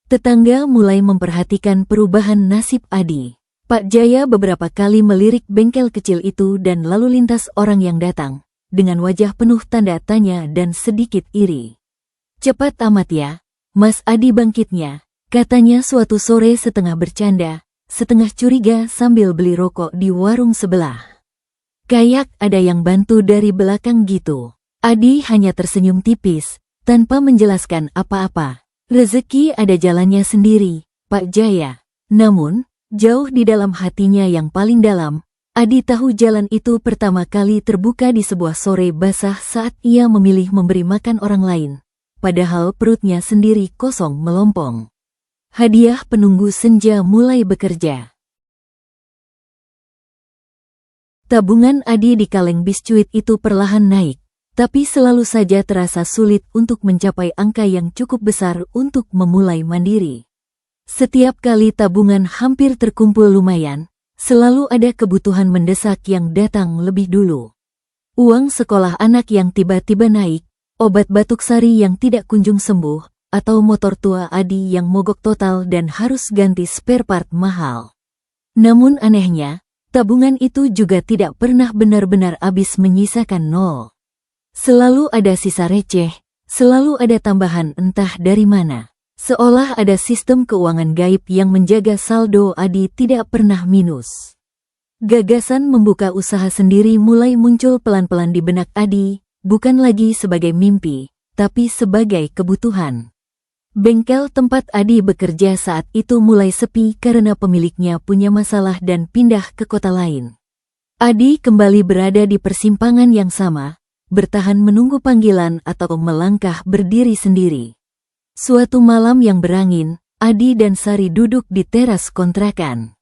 Tetangga mulai memperhatikan perubahan nasib Adi. Pak Jaya beberapa kali melirik bengkel kecil itu dan lalu lintas orang yang datang, dengan wajah penuh tanda tanya dan sedikit iri. "Cepat amat ya, Mas Adi bangkitnya," katanya suatu sore setengah bercanda, setengah curiga sambil beli rokok di warung sebelah. "Kayak ada yang bantu dari belakang gitu." Adi hanya tersenyum tipis, tanpa menjelaskan apa-apa. "Rezeki ada jalannya sendiri, Pak Jaya." Namun, jauh di dalam hatinya yang paling dalam, Adi tahu jalan itu pertama kali terbuka di sebuah sore basah saat ia memilih memberi makan orang lain, padahal perutnya sendiri kosong melompong. Hadiah penunggu senja mulai bekerja. Tabungan Adi di kaleng biskuit itu perlahan naik, tapi selalu saja terasa sulit untuk mencapai angka yang cukup besar untuk memulai mandiri. Setiap kali tabungan hampir terkumpul lumayan, selalu ada kebutuhan mendesak yang datang lebih dulu. Uang sekolah anak yang tiba-tiba naik, obat batuk Sari yang tidak kunjung sembuh, atau motor tua Adi yang mogok total dan harus ganti spare part mahal. Namun anehnya, tabungan itu juga tidak pernah benar-benar habis menyisakan nol. Selalu ada sisa receh, selalu ada tambahan entah dari mana. Seolah ada sistem keuangan gaib yang menjaga saldo Adi tidak pernah minus. Gagasan membuka usaha sendiri mulai muncul pelan-pelan di benak Adi, bukan lagi sebagai mimpi, tapi sebagai kebutuhan. Bengkel tempat Adi bekerja saat itu mulai sepi karena pemiliknya punya masalah dan pindah ke kota lain. Adi kembali berada di persimpangan yang sama, bertahan menunggu panggilan atau melangkah berdiri sendiri. Suatu malam yang berangin, Adi dan Sari duduk di teras kontrakan.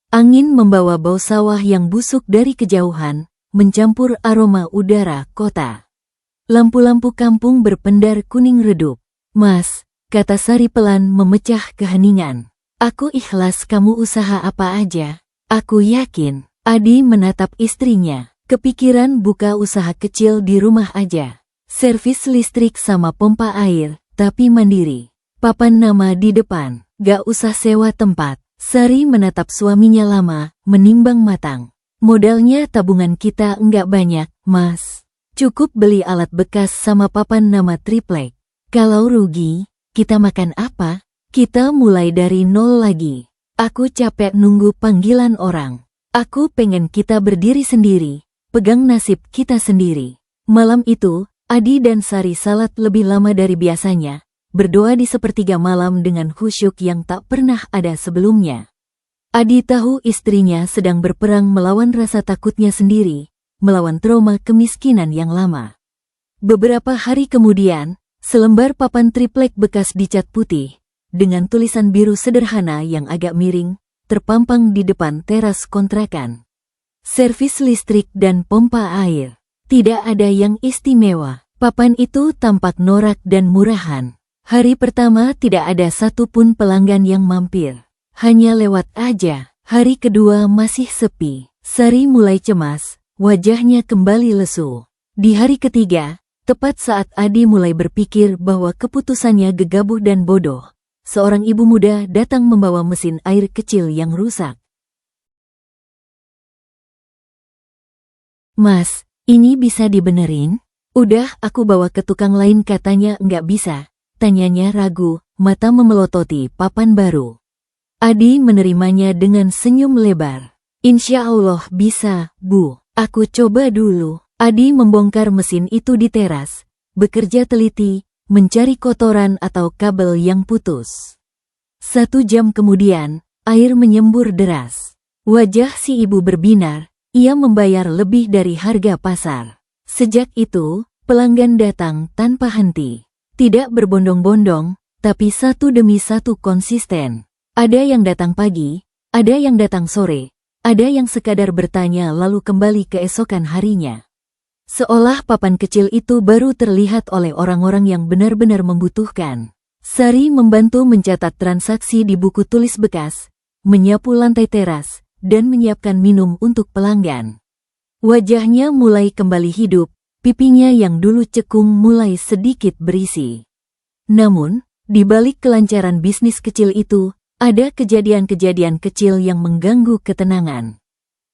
Angin membawa bau sawah yang busuk dari kejauhan, mencampur aroma udara kota. Lampu-lampu kampung berpendar kuning redup. "Mas," kata Sari pelan memecah keheningan. "Aku ikhlas kamu usaha apa aja. Aku yakin." Adi menatap istrinya. Kepikiran buka usaha kecil di rumah aja. Servis listrik sama pompa air, tapi mandiri. Papan nama di depan, gak usah sewa tempat. Sari menatap suaminya lama, menimbang matang. "Modalnya tabungan kita enggak banyak, Mas. Cukup beli alat bekas sama papan nama triplek. Kalau rugi, kita makan apa? Kita mulai dari nol lagi. Aku capek nunggu panggilan orang. Aku pengen kita berdiri sendiri, pegang nasib kita sendiri." Malam itu, Adi dan Sari salat lebih lama dari biasanya, berdoa di sepertiga malam dengan khusyuk yang tak pernah ada sebelumnya. Adi tahu istrinya sedang berperang melawan rasa takutnya sendiri, melawan trauma kemiskinan yang lama. Beberapa hari kemudian, selembar papan triplek bekas dicat putih, dengan tulisan biru sederhana yang agak miring, terpampang di depan teras kontrakan. Servis listrik dan pompa air. Tidak ada yang istimewa. Papan itu tampak norak dan murahan. Hari pertama tidak ada satupun pelanggan yang mampir. Hanya lewat aja. Hari kedua masih sepi. Sari mulai cemas, wajahnya kembali lesu. Di hari ketiga, tepat saat Adi mulai berpikir bahwa keputusannya gegabah dan bodoh, seorang ibu muda datang membawa mesin air kecil yang rusak. "Mas, ini bisa dibenerin?" "Udah aku bawa ke tukang lain," katanya. "Nggak bisa," tanyanya ragu, mata memelototi papan baru. Adi menerimanya dengan senyum lebar. "Insya Allah bisa, Bu. Aku coba dulu." Adi membongkar mesin itu di teras, bekerja teliti, mencari kotoran atau kabel yang putus. 1 jam kemudian, air menyembur deras. Wajah si ibu berbinar, ia membayar lebih dari harga pasar. Sejak itu, pelanggan datang tanpa henti. Tidak berbondong-bondong, tapi satu demi satu konsisten. Ada yang datang pagi, ada yang datang sore, ada yang sekadar bertanya lalu kembali keesokan harinya. Seolah papan kecil itu baru terlihat oleh orang-orang yang benar-benar membutuhkan. Sari membantu mencatat transaksi di buku tulis bekas, menyapu lantai teras, dan menyiapkan minum untuk pelanggan. Wajahnya mulai kembali hidup, pipinya yang dulu cekung mulai sedikit berisi. Namun, di balik kelancaran bisnis kecil itu, ada kejadian-kejadian kecil yang mengganggu ketenangan.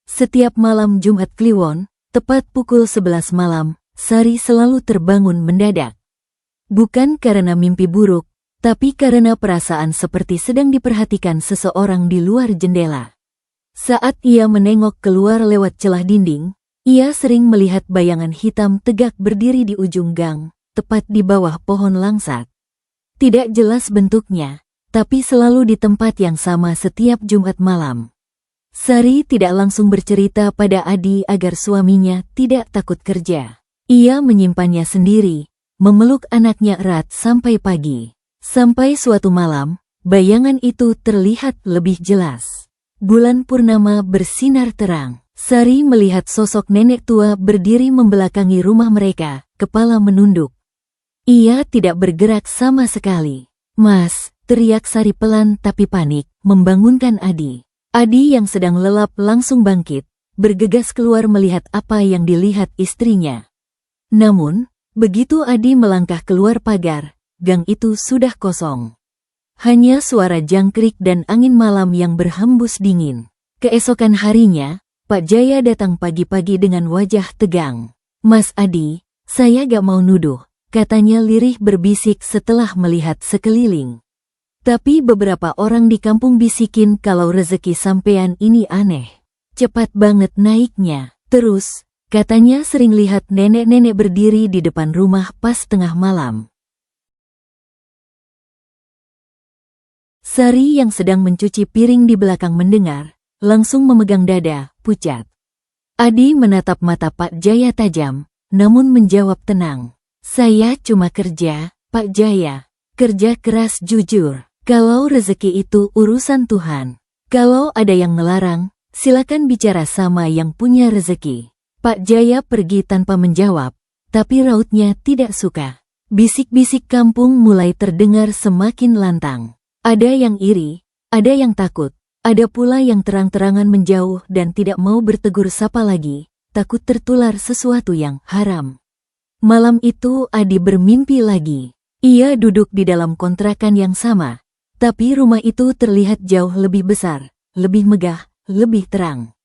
Setiap malam Jumat Kliwon, tepat pukul 11 malam, Sari selalu terbangun mendadak. Bukan karena mimpi buruk, tapi karena perasaan seperti sedang diperhatikan seseorang di luar jendela. Saat ia menengok keluar lewat celah dinding, ia sering melihat bayangan hitam tegak berdiri di ujung gang, tepat di bawah pohon langsat. Tidak jelas bentuknya, tapi selalu di tempat yang sama setiap Jumat malam. Sari tidak langsung bercerita pada Adi agar suaminya tidak takut kerja. Ia menyimpannya sendiri, memeluk anaknya erat sampai pagi. Sampai suatu malam, bayangan itu terlihat lebih jelas. Bulan purnama bersinar terang. Sari melihat sosok nenek tua berdiri membelakangi rumah mereka, kepala menunduk. Ia tidak bergerak sama sekali. "Mas," teriak Sari pelan tapi panik, membangunkan Adi. Adi yang sedang lelap langsung bangkit, bergegas keluar melihat apa yang dilihat istrinya. Namun, begitu Adi melangkah keluar pagar, gang itu sudah kosong. Hanya suara jangkrik dan angin malam yang berhembus dingin. Keesokan harinya, Pak Jaya datang pagi-pagi dengan wajah tegang. "Mas Adi, saya gak mau nuduh," katanya lirih berbisik setelah melihat sekeliling. "Tapi beberapa orang di kampung bisikin kalau rezeki sampean ini aneh. Cepat banget naiknya. Terus, katanya sering lihat nenek-nenek berdiri di depan rumah pas tengah malam." Sari yang sedang mencuci piring di belakang mendengar, langsung memegang dada, pucat. Adi menatap mata Pak Jaya tajam, namun menjawab tenang. "Saya cuma kerja, Pak Jaya. Kerja keras jujur. Kalau rezeki itu urusan Tuhan. Kalau ada yang melarang, silakan bicara sama yang punya rezeki." Pak Jaya pergi tanpa menjawab, tapi rautnya tidak suka. Bisik-bisik kampung mulai terdengar semakin lantang. Ada yang iri, ada yang takut, ada pula yang terang-terangan menjauh dan tidak mau bertegur sapa lagi, takut tertular sesuatu yang haram. Malam itu Adi bermimpi lagi. Ia duduk di dalam kontrakan yang sama, tapi rumah itu terlihat jauh lebih besar, lebih megah, lebih terang.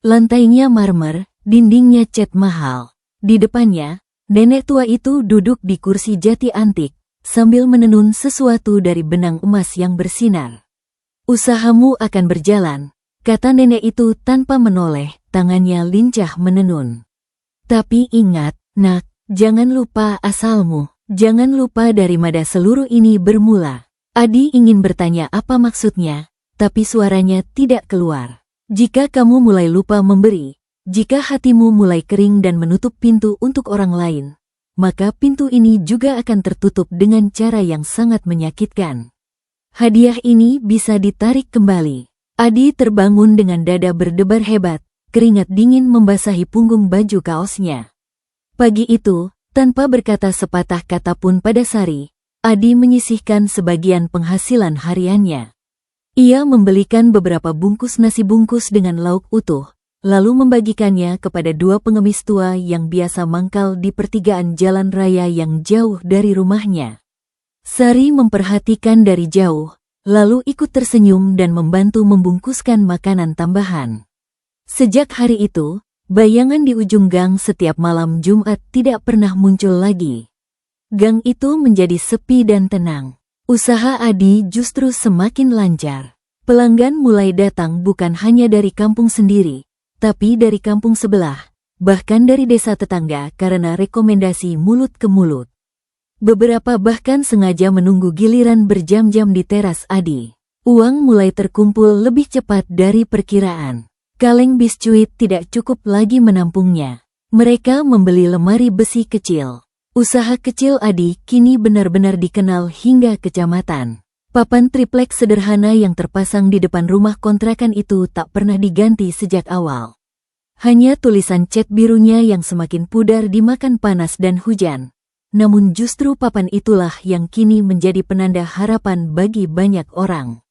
Lantainya marmer, dindingnya cat mahal. Di depannya, nenek tua itu duduk di kursi jati antik, sambil menenun sesuatu dari benang emas yang bersinar. "Usahamu akan berjalan," kata nenek itu tanpa menoleh, tangannya lincah menenun. "Tapi ingat, nak, jangan lupa asalmu, jangan lupa dari mana seluruh ini bermula." Adi ingin bertanya apa maksudnya, tapi suaranya tidak keluar. "Jika kamu mulai lupa memberi, jika hatimu mulai kering dan menutup pintu untuk orang lain, maka pintu ini juga akan tertutup dengan cara yang sangat menyakitkan. Hadiah ini bisa ditarik kembali." Adi terbangun dengan dada berdebar hebat, keringat dingin membasahi punggung baju kaosnya. Pagi itu, tanpa berkata sepatah kata pun pada Sari, Adi menyisihkan sebagian penghasilan hariannya. Ia membelikan beberapa bungkus nasi bungkus dengan lauk utuh, lalu membagikannya kepada dua pengemis tua yang biasa mangkal di pertigaan jalan raya yang jauh dari rumahnya. Sari memperhatikan dari jauh, lalu ikut tersenyum dan membantu membungkuskan makanan tambahan. Sejak hari itu, bayangan di ujung gang setiap malam Jumat tidak pernah muncul lagi. Gang itu menjadi sepi dan tenang. Usaha Adi justru semakin lancar. Pelanggan mulai datang bukan hanya dari kampung sendiri, tapi dari kampung sebelah, bahkan dari desa tetangga karena rekomendasi mulut ke mulut. Beberapa bahkan sengaja menunggu giliran berjam-jam di teras Adi. Uang mulai terkumpul lebih cepat dari perkiraan. Kaleng biskuit tidak cukup lagi menampungnya. Mereka membeli lemari besi kecil. Usaha kecil Adi kini benar-benar dikenal hingga kecamatan. Papan triplek sederhana yang terpasang di depan rumah kontrakan itu tak pernah diganti sejak awal. Hanya tulisan cat birunya yang semakin pudar dimakan panas dan hujan. Namun justru papan itulah yang kini menjadi penanda harapan bagi banyak orang.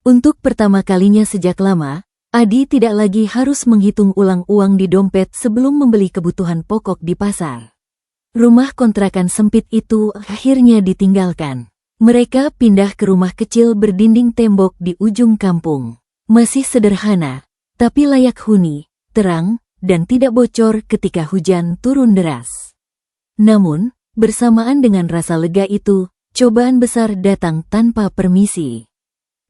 Untuk pertama kalinya sejak lama, Adi tidak lagi harus menghitung ulang uang di dompet sebelum membeli kebutuhan pokok di pasar. Rumah kontrakan sempit itu akhirnya ditinggalkan. Mereka pindah ke rumah kecil berdinding tembok di ujung kampung. Masih sederhana, tapi layak huni, terang, dan tidak bocor ketika hujan turun deras. Namun, bersamaan dengan rasa lega itu, cobaan besar datang tanpa permisi.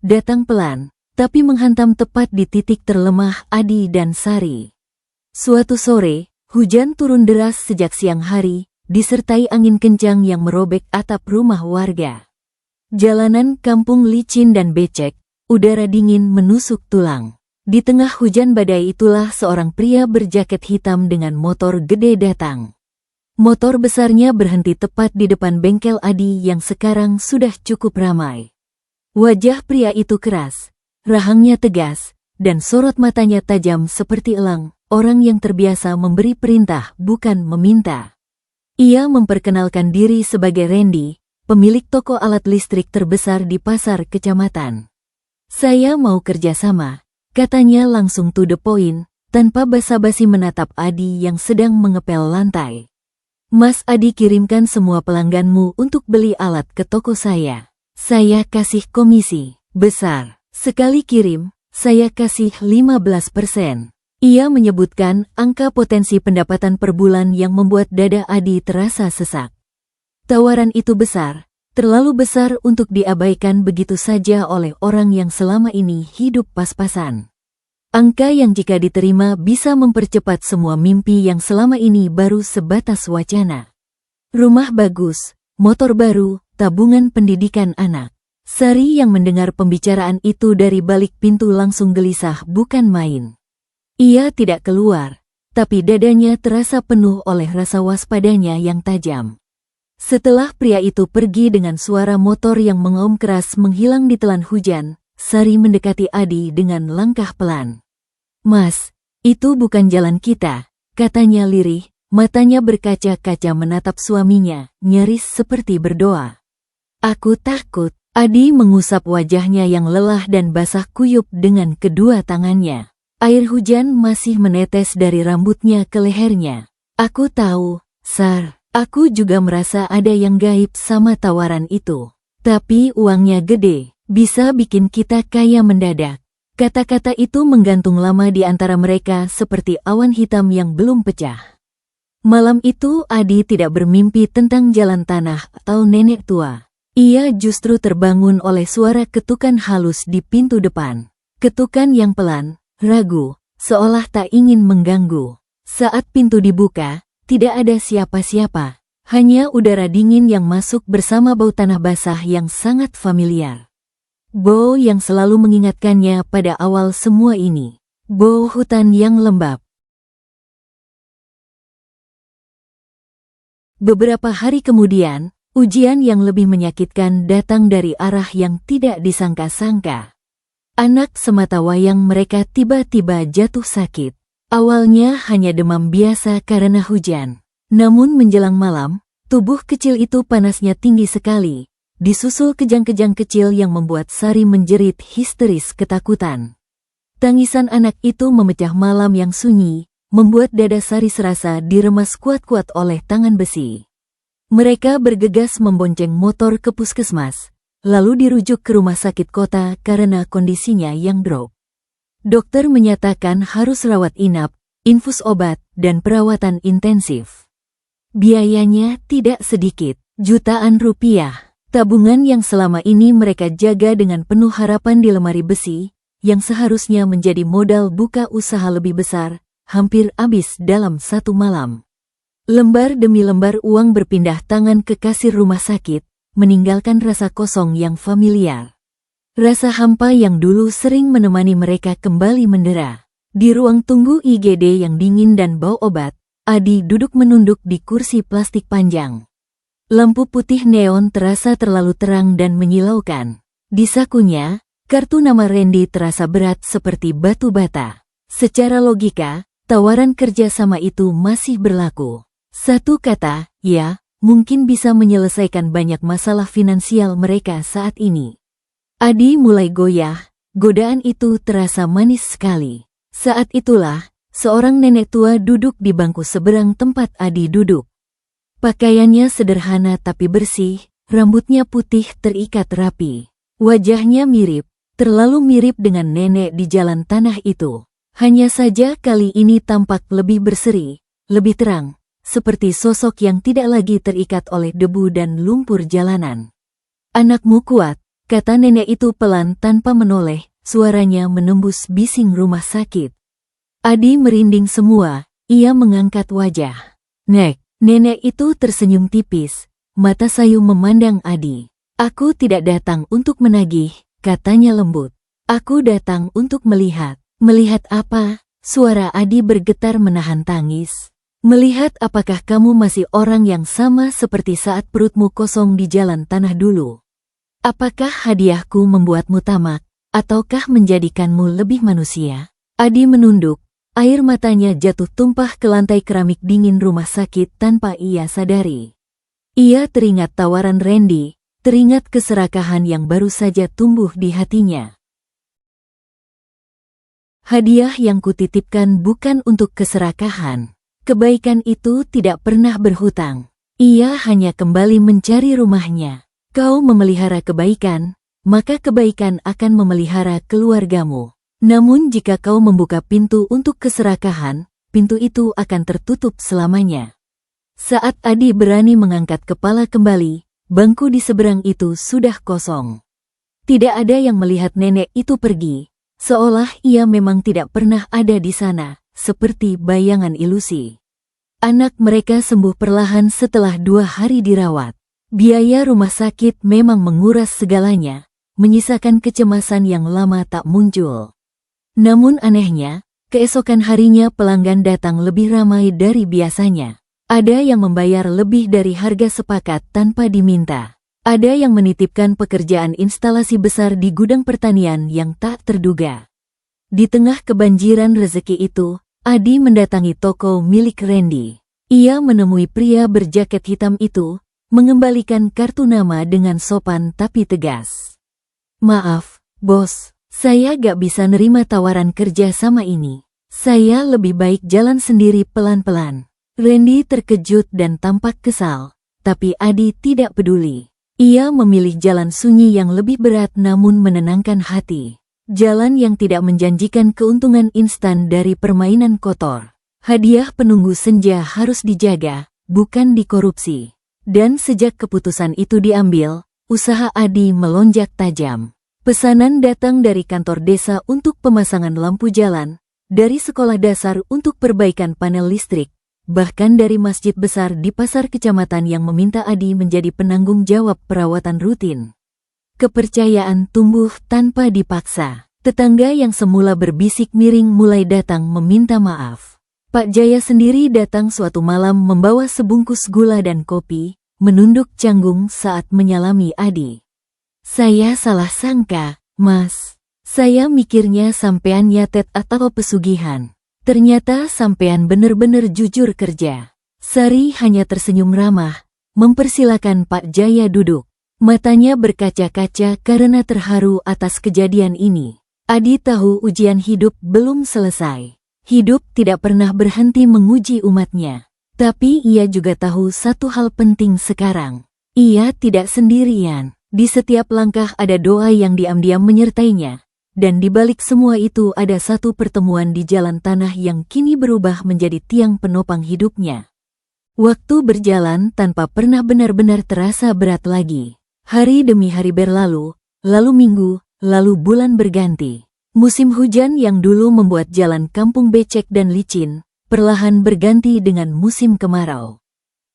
Datang pelan, tapi menghantam tepat di titik terlemah Adi dan Sari. Suatu sore, hujan turun deras sejak siang hari, disertai angin kencang yang merobek atap rumah warga. Jalanan kampung licin dan becek, udara dingin menusuk tulang. Di tengah hujan badai itulah seorang pria berjaket hitam dengan motor gede datang. Motor besarnya berhenti tepat di depan bengkel Adi yang sekarang sudah cukup ramai. Wajah pria itu keras, rahangnya tegas, dan sorot matanya tajam seperti elang, orang yang terbiasa memberi perintah bukan meminta. Ia memperkenalkan diri sebagai Randy, pemilik toko alat listrik terbesar di pasar kecamatan. "Saya mau kerjasama," katanya langsung to the point, tanpa basa-basi menatap Adi yang sedang mengepel lantai. "Mas Adi kirimkan semua pelangganmu untuk beli alat ke toko saya. Saya kasih komisi besar. Sekali kirim, saya kasih 15%. Ia menyebutkan angka potensi pendapatan per bulan yang membuat dada Adi terasa sesak. Tawaran itu besar, terlalu besar untuk diabaikan begitu saja oleh orang yang selama ini hidup pas-pasan. Angka yang jika diterima bisa mempercepat semua mimpi yang selama ini baru sebatas wacana. Rumah bagus, motor baru, tabungan pendidikan anak. Sari yang mendengar pembicaraan itu dari balik pintu langsung gelisah bukan main. Ia tidak keluar, tapi dadanya terasa penuh oleh rasa waspadanya yang tajam. Setelah pria itu pergi dengan suara motor yang mengaum keras menghilang di telan hujan, Sari mendekati Adi dengan langkah pelan. "Mas, itu bukan jalan kita," katanya lirih, matanya berkaca-kaca menatap suaminya, nyaris seperti berdoa. "Aku takut." Adi mengusap wajahnya yang lelah dan basah kuyup dengan kedua tangannya. Air hujan masih menetes dari rambutnya ke lehernya. "Aku tahu, Sar. Aku juga merasa ada yang gaib sama tawaran itu. Tapi uangnya gede, bisa bikin kita kaya mendadak." Kata-kata itu menggantung lama di antara mereka seperti awan hitam yang belum pecah. Malam itu Adi tidak bermimpi tentang jalan tanah atau nenek tua. Ia justru terbangun oleh suara ketukan halus di pintu depan. Ketukan yang pelan, ragu, seolah tak ingin mengganggu. Saat pintu dibuka, tidak ada siapa-siapa. Hanya udara dingin yang masuk bersama bau tanah basah yang sangat familiar. Bau yang selalu mengingatkannya pada awal semua ini. Bau hutan yang lembab. Beberapa hari kemudian, ujian yang lebih menyakitkan datang dari arah yang tidak disangka-sangka. Anak sematawayang mereka tiba-tiba jatuh sakit. Awalnya hanya demam biasa karena hujan. Namun menjelang malam, tubuh kecil itu panasnya tinggi sekali. Disusul kejang-kejang kecil yang membuat Sari menjerit histeris ketakutan. Tangisan anak itu memecah malam yang sunyi, membuat dada Sari serasa diremas kuat-kuat oleh tangan besi. Mereka bergegas membonceng motor ke puskesmas, lalu dirujuk ke rumah sakit kota karena kondisinya yang drop. Dokter menyatakan harus rawat inap, infus obat, dan perawatan intensif. Biayanya tidak sedikit, jutaan rupiah. Tabungan yang selama ini mereka jaga dengan penuh harapan di lemari besi, yang seharusnya menjadi modal buka usaha lebih besar, hampir habis dalam satu malam. Lembar demi lembar uang berpindah tangan ke kasir rumah sakit, meninggalkan rasa kosong yang familiar. Rasa hampa yang dulu sering menemani mereka kembali mendera. Di ruang tunggu IGD yang dingin dan bau obat, Adi duduk menunduk di kursi plastik panjang. Lampu putih neon terasa terlalu terang dan menyilaukan. Di sakunya, kartu nama Randy terasa berat seperti batu bata. Secara logika, tawaran kerja sama itu masih berlaku. Satu kata, ya, mungkin bisa menyelesaikan banyak masalah finansial mereka saat ini. Adi mulai goyah, godaan itu terasa manis sekali. Saat itulah, seorang nenek tua duduk di bangku seberang tempat Adi duduk. Pakaiannya sederhana tapi bersih, rambutnya putih terikat rapi. Wajahnya mirip, terlalu mirip dengan nenek di jalan tanah itu. Hanya saja kali ini tampak lebih berseri, lebih terang, seperti sosok yang tidak lagi terikat oleh debu dan lumpur jalanan. "Anakmu kuat," kata nenek itu pelan tanpa menoleh, suaranya menembus bising rumah sakit. Adi merinding semua, ia mengangkat wajah. "Nek." Nenek itu tersenyum tipis, mata sayu memandang Adi. "Aku tidak datang untuk menagih," katanya lembut. "Aku datang untuk melihat." "Melihat apa?" Suara Adi bergetar menahan tangis. "Melihat apakah kamu masih orang yang sama seperti saat perutmu kosong di jalan tanah dulu. Apakah hadiahku membuatmu tamak, ataukah menjadikanmu lebih manusia?" Adi menunduk. Air matanya jatuh tumpah ke lantai keramik dingin rumah sakit tanpa ia sadari. Ia teringat tawaran Randy, teringat keserakahan yang baru saja tumbuh di hatinya. "Hadiah yang kutitipkan bukan untuk keserakahan. Kebaikan itu tidak pernah berhutang. Ia hanya kembali mencari rumahnya. Kau memelihara kebaikan, maka kebaikan akan memelihara keluargamu." Namun jika kau membuka pintu untuk keserakahan, pintu itu akan tertutup selamanya. Saat Adi berani mengangkat kepala kembali, bangku di seberang itu sudah kosong. Tidak ada yang melihat nenek itu pergi, seolah ia memang tidak pernah ada di sana, seperti bayangan ilusi. Anak mereka sembuh perlahan setelah 2 hari dirawat. Biaya rumah sakit memang menguras segalanya, menyisakan kecemasan yang lama tak muncul. Namun anehnya, keesokan harinya pelanggan datang lebih ramai dari biasanya. Ada yang membayar lebih dari harga sepakat tanpa diminta. Ada yang menitipkan pekerjaan instalasi besar di gudang pertanian yang tak terduga. Di tengah kebanjiran rezeki itu, Adi mendatangi toko milik Randy. Ia menemui pria berjaket hitam itu, mengembalikan kartu nama dengan sopan tapi tegas. "Maaf, bos. Saya gak bisa nerima tawaran kerja sama ini. Saya lebih baik jalan sendiri pelan-pelan." Randy terkejut dan tampak kesal, tapi Adi tidak peduli. Ia memilih jalan sunyi yang lebih berat namun menenangkan hati. Jalan yang tidak menjanjikan keuntungan instan dari permainan kotor. Hadiah penunggu senja harus dijaga, bukan dikorupsi. Dan sejak keputusan itu diambil, usaha Adi melonjak tajam. Pesanan datang dari kantor desa untuk pemasangan lampu jalan, dari sekolah dasar untuk perbaikan panel listrik, bahkan dari masjid besar di pasar kecamatan yang meminta Adi menjadi penanggung jawab perawatan rutin. Kepercayaan tumbuh tanpa dipaksa. Tetangga yang semula berbisik miring mulai datang meminta maaf. Pak Jaya sendiri datang suatu malam membawa sebungkus gula dan kopi, menunduk canggung saat menyalami Adi. "Saya salah sangka, Mas. Saya mikirnya sampean nyatet atau pesugihan. Ternyata sampean bener-bener jujur kerja." Sari hanya tersenyum ramah, mempersilakan Pak Jaya duduk. Matanya berkaca-kaca karena terharu atas kejadian ini. Adi tahu ujian hidup belum selesai. Hidup tidak pernah berhenti menguji umatnya. Tapi ia juga tahu satu hal penting sekarang. Ia tidak sendirian. Di setiap langkah ada doa yang diam-diam menyertainya. Dan di balik semua itu ada satu pertemuan di jalan tanah yang kini berubah menjadi tiang penopang hidupnya. Waktu berjalan tanpa pernah benar-benar terasa berat lagi. Hari demi hari berlalu, lalu minggu, lalu bulan berganti. Musim hujan yang dulu membuat jalan kampung becek dan licin, perlahan berganti dengan musim kemarau.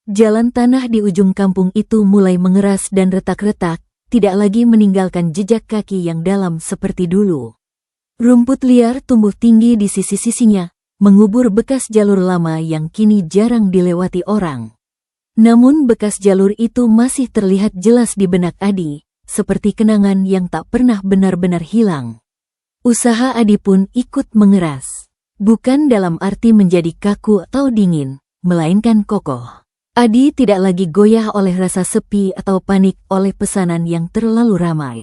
Jalan tanah di ujung kampung itu mulai mengeras dan retak-retak, tidak lagi meninggalkan jejak kaki yang dalam seperti dulu. Rumput liar tumbuh tinggi di sisi-sisinya, mengubur bekas jalur lama yang kini jarang dilewati orang. Namun bekas jalur itu masih terlihat jelas di benak Adi, seperti kenangan yang tak pernah benar-benar hilang. Usaha Adi pun ikut mengeras. Bukan dalam arti menjadi kaku atau dingin, melainkan kokoh. Adi tidak lagi goyah oleh rasa sepi atau panik oleh pesanan yang terlalu ramai.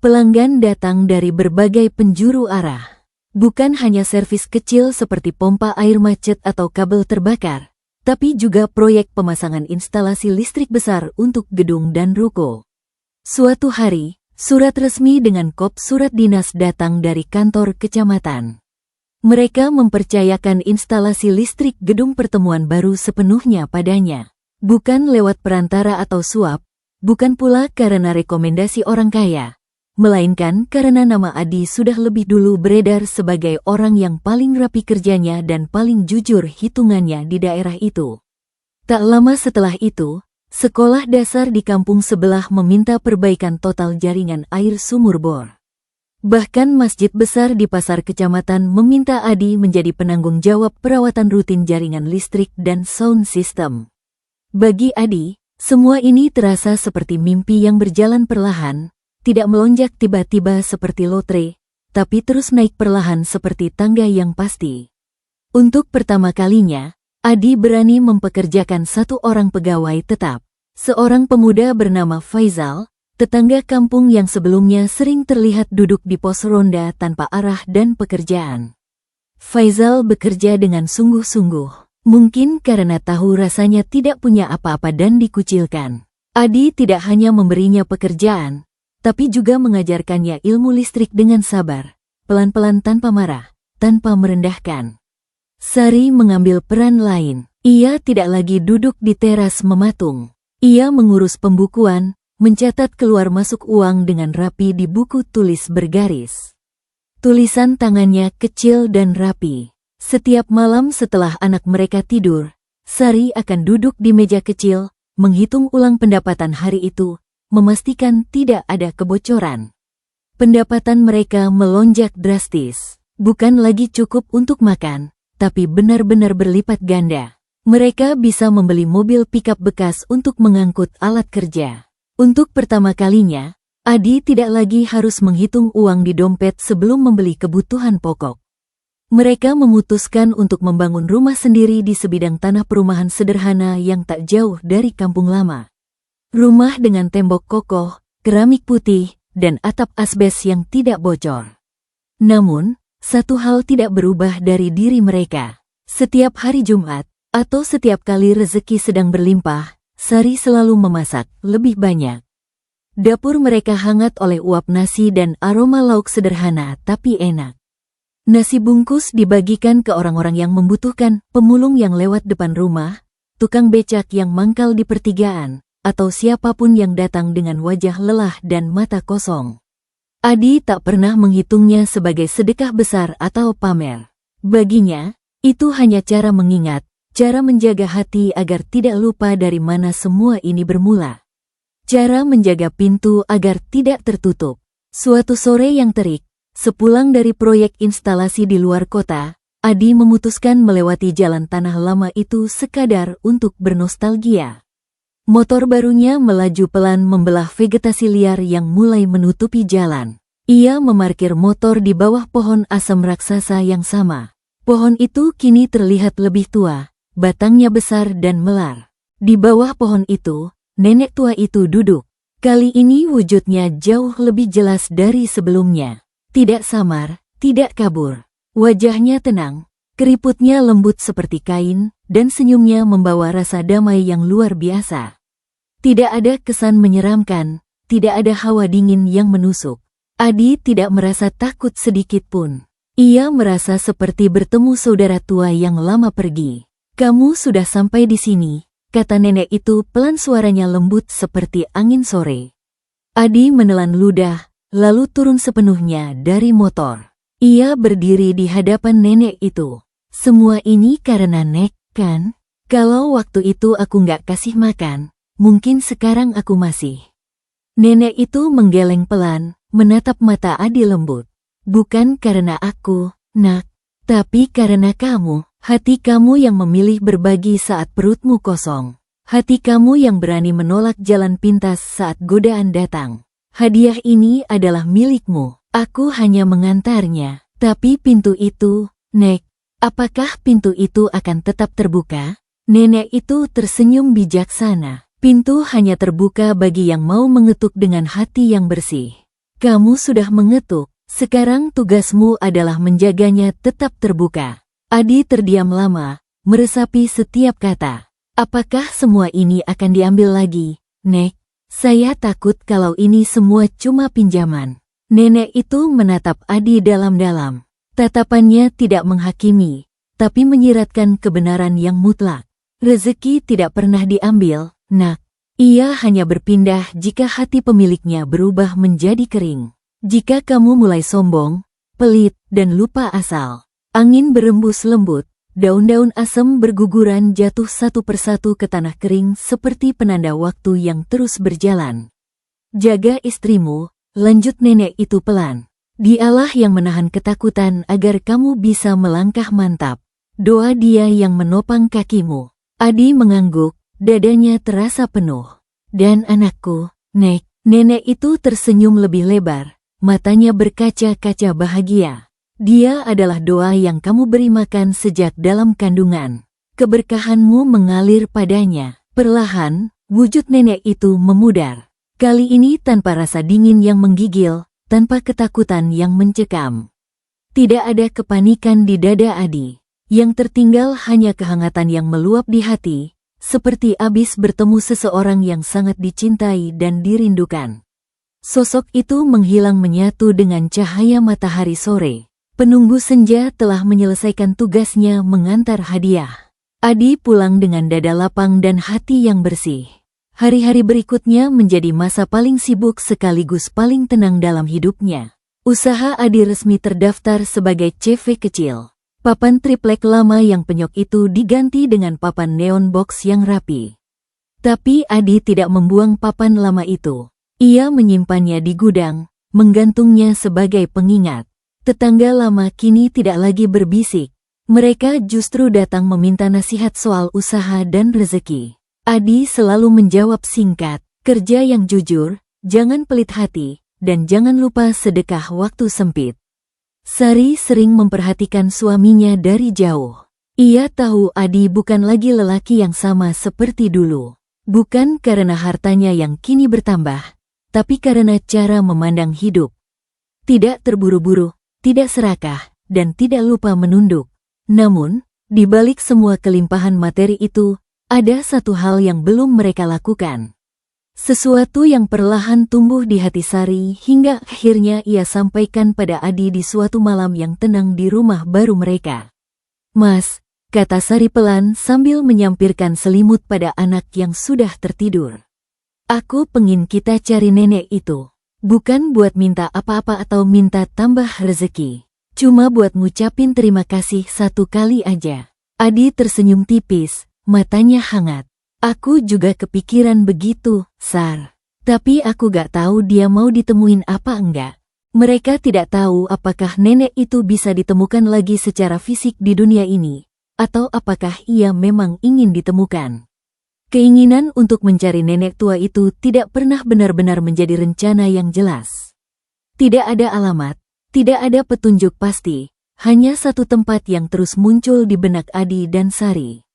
Pelanggan datang dari berbagai penjuru arah. Bukan hanya servis kecil seperti pompa air macet atau kabel terbakar, tapi juga proyek pemasangan instalasi listrik besar untuk gedung dan ruko. Suatu hari, surat resmi dengan kop surat dinas datang dari kantor kecamatan. Mereka mempercayakan instalasi listrik gedung pertemuan baru sepenuhnya padanya. Bukan lewat perantara atau suap, bukan pula karena rekomendasi orang kaya, melainkan karena nama Adi sudah lebih dulu beredar sebagai orang yang paling rapi kerjanya dan paling jujur hitungannya di daerah itu. Tak lama setelah itu, sekolah dasar di kampung sebelah meminta perbaikan total jaringan air sumur bor. Bahkan masjid besar di pasar kecamatan meminta Adi menjadi penanggung jawab perawatan rutin jaringan listrik dan sound system. Bagi Adi, semua ini terasa seperti mimpi yang berjalan perlahan, tidak melonjak tiba-tiba seperti lotre, tapi terus naik perlahan seperti tangga yang pasti. Untuk pertama kalinya, Adi berani mempekerjakan satu orang pegawai tetap, seorang pemuda bernama Faizal, tetangga kampung yang sebelumnya sering terlihat duduk di pos ronda tanpa arah dan pekerjaan. Faizal bekerja dengan sungguh-sungguh, mungkin karena tahu rasanya tidak punya apa-apa dan dikucilkan. Adi tidak hanya memberinya pekerjaan, tapi juga mengajarkannya ilmu listrik dengan sabar, pelan-pelan tanpa marah, tanpa merendahkan. Sari mengambil peran lain. Ia tidak lagi duduk di teras mematung. Ia mengurus pembukuan, mencatat keluar masuk uang dengan rapi di buku tulis bergaris. Tulisan tangannya kecil dan rapi. Setiap malam setelah anak mereka tidur, Sari akan duduk di meja kecil, menghitung ulang pendapatan hari itu, memastikan tidak ada kebocoran. Pendapatan mereka melonjak drastis. Bukan lagi cukup untuk makan, tapi benar-benar berlipat ganda. Mereka bisa membeli mobil pickup bekas untuk mengangkut alat kerja. Untuk pertama kalinya, Adi tidak lagi harus menghitung uang di dompet sebelum membeli kebutuhan pokok. Mereka memutuskan untuk membangun rumah sendiri di sebidang tanah perumahan sederhana yang tak jauh dari kampung lama. Rumah dengan tembok kokoh, keramik putih, dan atap asbes yang tidak bocor. Namun, satu hal tidak berubah dari diri mereka. Setiap hari Jumat, atau setiap kali rezeki sedang berlimpah, Sari selalu memasak lebih banyak. Dapur mereka hangat oleh uap nasi dan aroma lauk sederhana tapi enak. Nasi bungkus dibagikan ke orang-orang yang membutuhkan, pemulung yang lewat depan rumah, tukang becak yang mangkal di pertigaan, atau siapapun yang datang dengan wajah lelah dan mata kosong. Adi tak pernah menghitungnya sebagai sedekah besar atau pamer. Baginya, itu hanya cara mengingat, cara menjaga hati agar tidak lupa dari mana semua ini bermula. Cara menjaga pintu agar tidak tertutup. Suatu sore yang terik, sepulang dari proyek instalasi di luar kota, Adi memutuskan melewati jalan tanah lama itu sekadar untuk bernostalgia. Motor barunya melaju pelan membelah vegetasi liar yang mulai menutupi jalan. Ia memarkir motor di bawah pohon asem raksasa yang sama. Pohon itu kini terlihat lebih tua, batangnya besar dan melar. Di bawah pohon itu, nenek tua itu duduk. Kali ini wujudnya jauh lebih jelas dari sebelumnya. Tidak samar, tidak kabur. Wajahnya tenang, keriputnya lembut seperti kain, dan senyumnya membawa rasa damai yang luar biasa. Tidak ada kesan menyeramkan, tidak ada hawa dingin yang menusuk. Adi tidak merasa takut sedikit pun. Ia merasa seperti bertemu saudara tua yang lama pergi. "Kamu sudah sampai di sini," kata nenek itu pelan, suaranya lembut seperti angin sore. Adi menelan ludah, lalu turun sepenuhnya dari motor. Ia berdiri di hadapan nenek itu. "Semua ini karena Nek, kan? Kalau waktu itu aku nggak kasih makan, mungkin sekarang aku masih." Nenek itu menggeleng pelan, menatap mata Adi lembut. "Bukan karena aku, Nak, tapi karena kamu. Hati kamu yang memilih berbagi saat perutmu kosong. Hati kamu yang berani menolak jalan pintas saat godaan datang. Hadiah ini adalah milikmu. Aku hanya mengantarnya. Tapi pintu itu, Nek, apakah pintu itu akan tetap terbuka?" Nenek itu tersenyum bijaksana. "Pintu hanya terbuka bagi yang mau mengetuk dengan hati yang bersih. Kamu sudah mengetuk, sekarang tugasmu adalah menjaganya tetap terbuka." Adi terdiam lama, meresapi setiap kata. "Apakah semua ini akan diambil lagi, Nek? Saya takut kalau ini semua cuma pinjaman." Nenek itu menatap Adi dalam-dalam. Tatapannya tidak menghakimi, tapi menyiratkan kebenaran yang mutlak. "Rezeki tidak pernah diambil, Nak. Ia hanya berpindah jika hati pemiliknya berubah menjadi kering. Jika kamu mulai sombong, pelit, dan lupa asal." Angin berembus lembut, daun-daun asem berguguran jatuh satu persatu ke tanah kering seperti penanda waktu yang terus berjalan. "Jaga istrimu," lanjut nenek itu pelan. "Dialah yang menahan ketakutan agar kamu bisa melangkah mantap. Doa Dia yang menopang kakimu." Adi mengangguk, dadanya terasa penuh. "Dan anakku, Nek." Nenek itu tersenyum lebih lebar, matanya berkaca-kaca bahagia. "Dia adalah doa yang kamu beri makan sejak dalam kandungan. Keberkahanmu mengalir padanya." Perlahan, wujud nenek itu memudar. Kali ini tanpa rasa dingin yang menggigil, tanpa ketakutan yang mencekam. Tidak ada kepanikan di dada Adi. Yang tertinggal hanya kehangatan yang meluap di hati, seperti abis bertemu seseorang yang sangat dicintai dan dirindukan. Sosok itu menghilang menyatu dengan cahaya matahari sore. Penunggu senja telah menyelesaikan tugasnya mengantar hadiah. Adi pulang dengan dada lapang dan hati yang bersih. Hari-hari berikutnya menjadi masa paling sibuk sekaligus paling tenang dalam hidupnya. Usaha Adi resmi terdaftar sebagai CV kecil. Papan triplek lama yang penyok itu diganti dengan papan neon box yang rapi. Tapi Adi tidak membuang papan lama itu. Ia menyimpannya di gudang, menggantungnya sebagai pengingat. Tetangga lama kini tidak lagi berbisik. Mereka justru datang meminta nasihat soal usaha dan rezeki. Adi selalu menjawab singkat, kerja yang jujur, jangan pelit hati, dan jangan lupa sedekah waktu sempit. Sari sering memperhatikan suaminya dari jauh. Ia tahu Adi bukan lagi lelaki yang sama seperti dulu. Bukan karena hartanya yang kini bertambah, tapi karena cara memandang hidup. Tidak terburu-buru, tidak serakah, dan tidak lupa menunduk. Namun, di balik semua kelimpahan materi itu, ada satu hal yang belum mereka lakukan. Sesuatu yang perlahan tumbuh di hati Sari hingga akhirnya ia sampaikan pada Adi di suatu malam yang tenang di rumah baru mereka. "Mas," kata Sari pelan sambil menyampirkan selimut pada anak yang sudah tertidur. "Aku pengin kita cari nenek itu. Bukan buat minta apa-apa atau minta tambah rezeki. Cuma buat ngucapin terima kasih satu kali aja." Adi tersenyum tipis, matanya hangat. "Aku juga kepikiran begitu, Sar. Tapi aku gak tahu dia mau ditemuin apa enggak." Mereka tidak tahu apakah nenek itu bisa ditemukan lagi secara fisik di dunia ini, atau apakah ia memang ingin ditemukan. Keinginan untuk mencari nenek tua itu tidak pernah benar-benar menjadi rencana yang jelas. Tidak ada alamat, tidak ada petunjuk pasti, hanya satu tempat yang terus muncul di benak Adi dan Sari.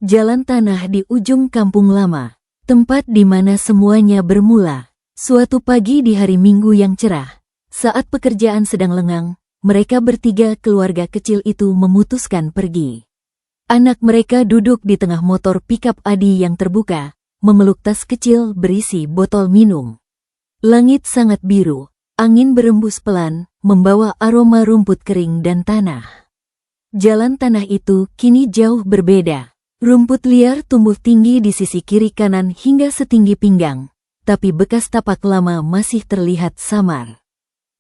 Jalan tanah di ujung kampung lama, tempat di mana semuanya bermula. Suatu pagi di hari Minggu yang cerah, saat pekerjaan sedang lengang, mereka bertiga keluarga kecil itu memutuskan pergi. Anak mereka duduk di tengah motor pickup Adi yang terbuka, memeluk tas kecil berisi botol minum. Langit sangat biru, angin berembus pelan, membawa aroma rumput kering dan tanah. Jalan tanah itu kini jauh berbeda. Rumput liar tumbuh tinggi di sisi kiri kanan hingga setinggi pinggang, tapi bekas tapak lama masih terlihat samar.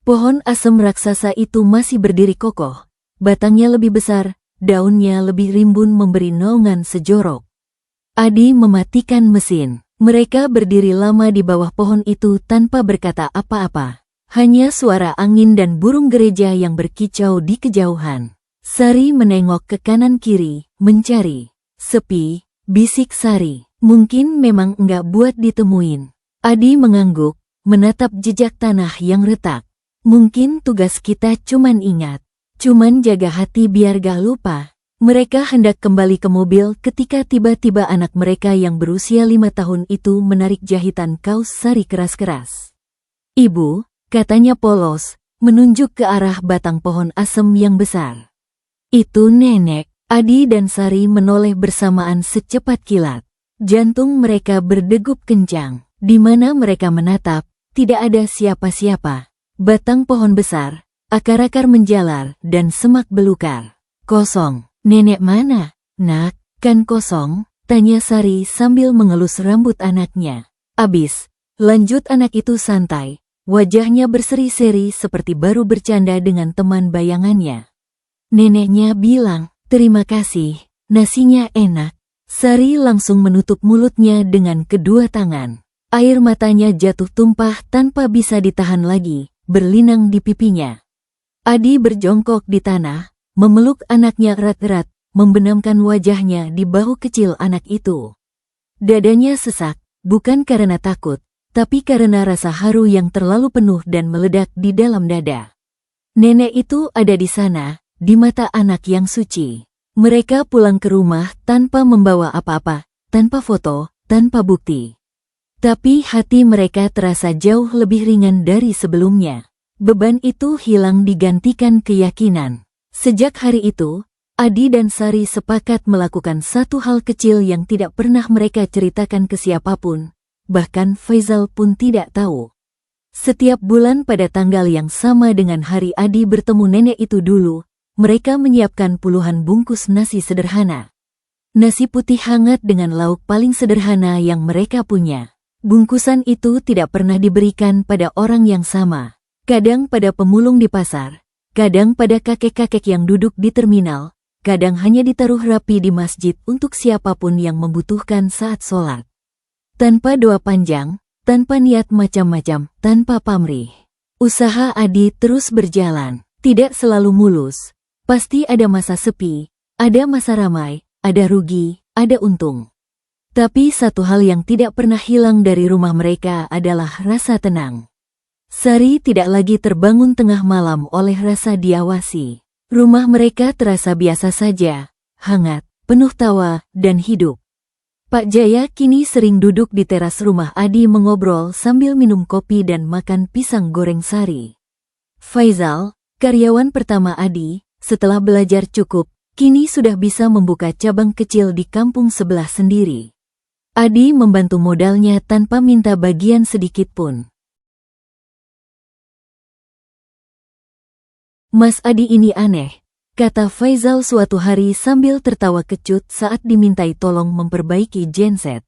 Pohon asem raksasa itu masih berdiri kokoh, batangnya lebih besar, daunnya lebih rimbun memberi naungan sejorok. Adi mematikan mesin. Mereka berdiri lama di bawah pohon itu tanpa berkata apa-apa. Hanya suara angin dan burung gereja yang berkicau di kejauhan. Sari menengok ke kanan kiri, mencari. "Sepi," bisik Sari. "Mungkin memang enggak buat ditemuin." Adi mengangguk, menatap jejak tanah yang retak. "Mungkin tugas kita cuman ingat. Cuman jaga hati biar gak lupa." Mereka hendak kembali ke mobil ketika tiba-tiba anak mereka yang berusia 5 tahun itu menarik jahitan kaus Sari keras-keras. "Ibu," katanya polos, menunjuk ke arah batang pohon asem yang besar. "Itu nenek." Adi dan Sari menoleh bersamaan secepat kilat. Jantung mereka berdegup kencang. Di mana mereka menatap, tidak ada siapa-siapa. Batang pohon besar, akar-akar menjalar, dan semak belukar. Kosong. "Nenek mana, Nak?" "Kan kosong?" tanya Sari sambil mengelus rambut anaknya. "Abis," lanjut anak itu santai. Wajahnya berseri-seri seperti baru bercanda dengan teman bayangannya. "Neneknya bilang, terima kasih, nasinya enak." Sari langsung menutup mulutnya dengan kedua tangan. Air matanya jatuh tumpah tanpa bisa ditahan lagi, berlinang di pipinya. Adi berjongkok di tanah, memeluk anaknya erat-erat, membenamkan wajahnya di bahu kecil anak itu. Dadanya sesak, bukan karena takut, tapi karena rasa haru yang terlalu penuh dan meledak di dalam dada. Nenek itu ada di sana, di mata anak yang suci. Mereka pulang ke rumah tanpa membawa apa-apa, tanpa foto, tanpa bukti. Tapi hati mereka terasa jauh lebih ringan dari sebelumnya. Beban itu hilang digantikan keyakinan. Sejak hari itu, Adi dan Sari sepakat melakukan satu hal kecil yang tidak pernah mereka ceritakan ke siapapun, bahkan Faizal pun tidak tahu. Setiap bulan pada tanggal yang sama dengan hari Adi bertemu nenek itu dulu, mereka menyiapkan puluhan bungkus nasi sederhana. Nasi putih hangat dengan lauk paling sederhana yang mereka punya. Bungkusan itu tidak pernah diberikan pada orang yang sama. Kadang pada pemulung di pasar, kadang pada kakek-kakek yang duduk di terminal, kadang hanya ditaruh rapi di masjid untuk siapapun yang membutuhkan saat sholat. Tanpa doa panjang, tanpa niat macam-macam, tanpa pamrih. Usaha Adi terus berjalan, tidak selalu mulus. Pasti ada masa sepi, ada masa ramai, ada rugi, ada untung. Tapi satu hal yang tidak pernah hilang dari rumah mereka adalah rasa tenang. Sari tidak lagi terbangun tengah malam oleh rasa diawasi. Rumah mereka terasa biasa saja, hangat, penuh tawa, dan hidup. Pak Jaya kini sering duduk di teras rumah Adi mengobrol sambil minum kopi dan makan pisang goreng sari. Faizal, karyawan pertama Adi, setelah belajar cukup, kini sudah bisa membuka cabang kecil di kampung sebelah sendiri. Adi membantu modalnya tanpa minta bagian sedikit pun. Mas Adi ini aneh, kata Faizal suatu hari sambil tertawa kecut saat dimintai tolong memperbaiki genset.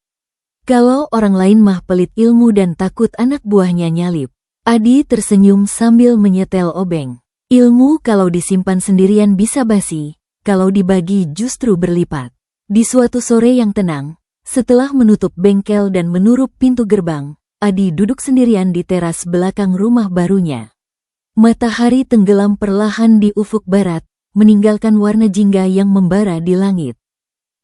Kalau orang lain mah pelit ilmu dan takut anak buahnya nyalip. Adi tersenyum sambil menyetel obeng. Ilmu kalau disimpan sendirian bisa basi, kalau dibagi justru berlipat. Di suatu sore yang tenang, setelah menutup bengkel dan menutup pintu gerbang, Adi duduk sendirian di teras belakang rumah barunya. Matahari tenggelam perlahan di ufuk barat, meninggalkan warna jingga yang membara di langit.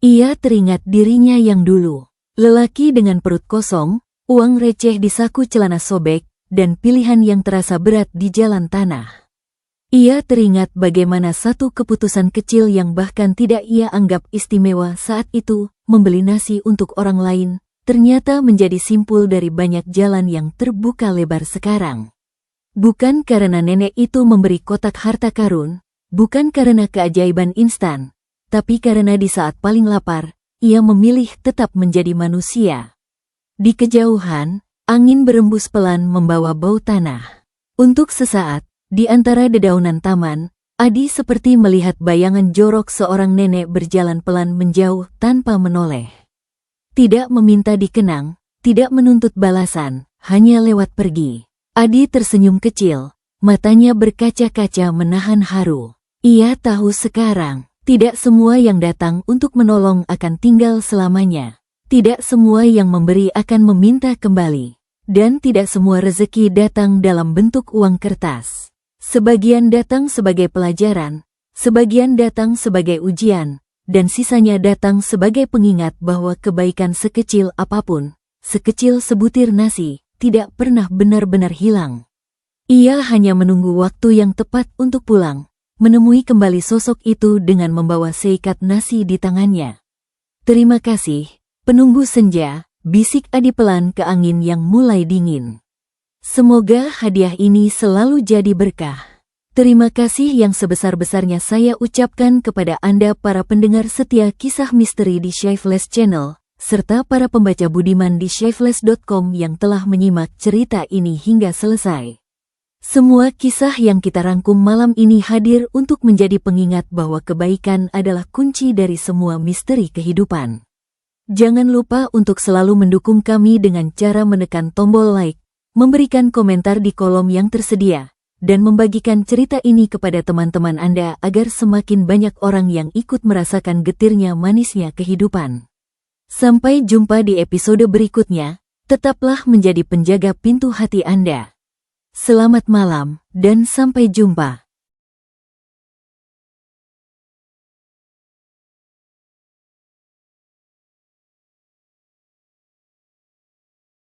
Ia teringat dirinya yang dulu. Lelaki dengan perut kosong, uang receh di saku celana sobek, dan pilihan yang terasa berat di jalan tanah. Ia teringat bagaimana satu keputusan kecil yang bahkan tidak ia anggap istimewa saat itu, membeli nasi untuk orang lain, ternyata menjadi simpul dari banyak jalan yang terbuka lebar sekarang. Bukan karena nenek itu memberi kotak harta karun, bukan karena keajaiban instan, tapi karena di saat paling lapar, ia memilih tetap menjadi manusia. Di kejauhan, angin berembus pelan membawa bau tanah. Untuk sesaat, di antara dedaunan taman, Adi seperti melihat bayangan jorok seorang nenek berjalan pelan menjauh tanpa menoleh. Tidak meminta dikenang, tidak menuntut balasan, hanya lewat pergi. Adi tersenyum kecil, matanya berkaca-kaca menahan haru. Ia tahu sekarang, tidak semua yang datang untuk menolong akan tinggal selamanya. Tidak semua yang memberi akan meminta kembali. Dan tidak semua rezeki datang dalam bentuk uang kertas. Sebagian datang sebagai pelajaran, sebagian datang sebagai ujian, dan sisanya datang sebagai pengingat bahwa kebaikan sekecil apapun, sekecil sebutir nasi, tidak pernah benar-benar hilang. Ia hanya menunggu waktu yang tepat untuk pulang, menemui kembali sosok itu dengan membawa seikat nasi di tangannya. Terima kasih, penunggu senja, bisik Adi pelan ke angin yang mulai dingin. Semoga hadiah ini selalu jadi berkah. Terima kasih yang sebesar-besarnya saya ucapkan kepada Anda para pendengar setia kisah misteri di Shyflash Channel, serta para pembaca budiman di shyflash.com yang telah menyimak cerita ini hingga selesai. Semua kisah yang kita rangkum malam ini hadir untuk menjadi pengingat bahwa kebaikan adalah kunci dari semua misteri kehidupan. Jangan lupa untuk selalu mendukung kami dengan cara menekan tombol like, memberikan komentar di kolom yang tersedia, dan membagikan cerita ini kepada teman-teman Anda agar semakin banyak orang yang ikut merasakan getirnya manisnya kehidupan. Sampai jumpa di episode berikutnya, tetaplah menjadi penjaga pintu hati Anda. Selamat malam, dan sampai jumpa.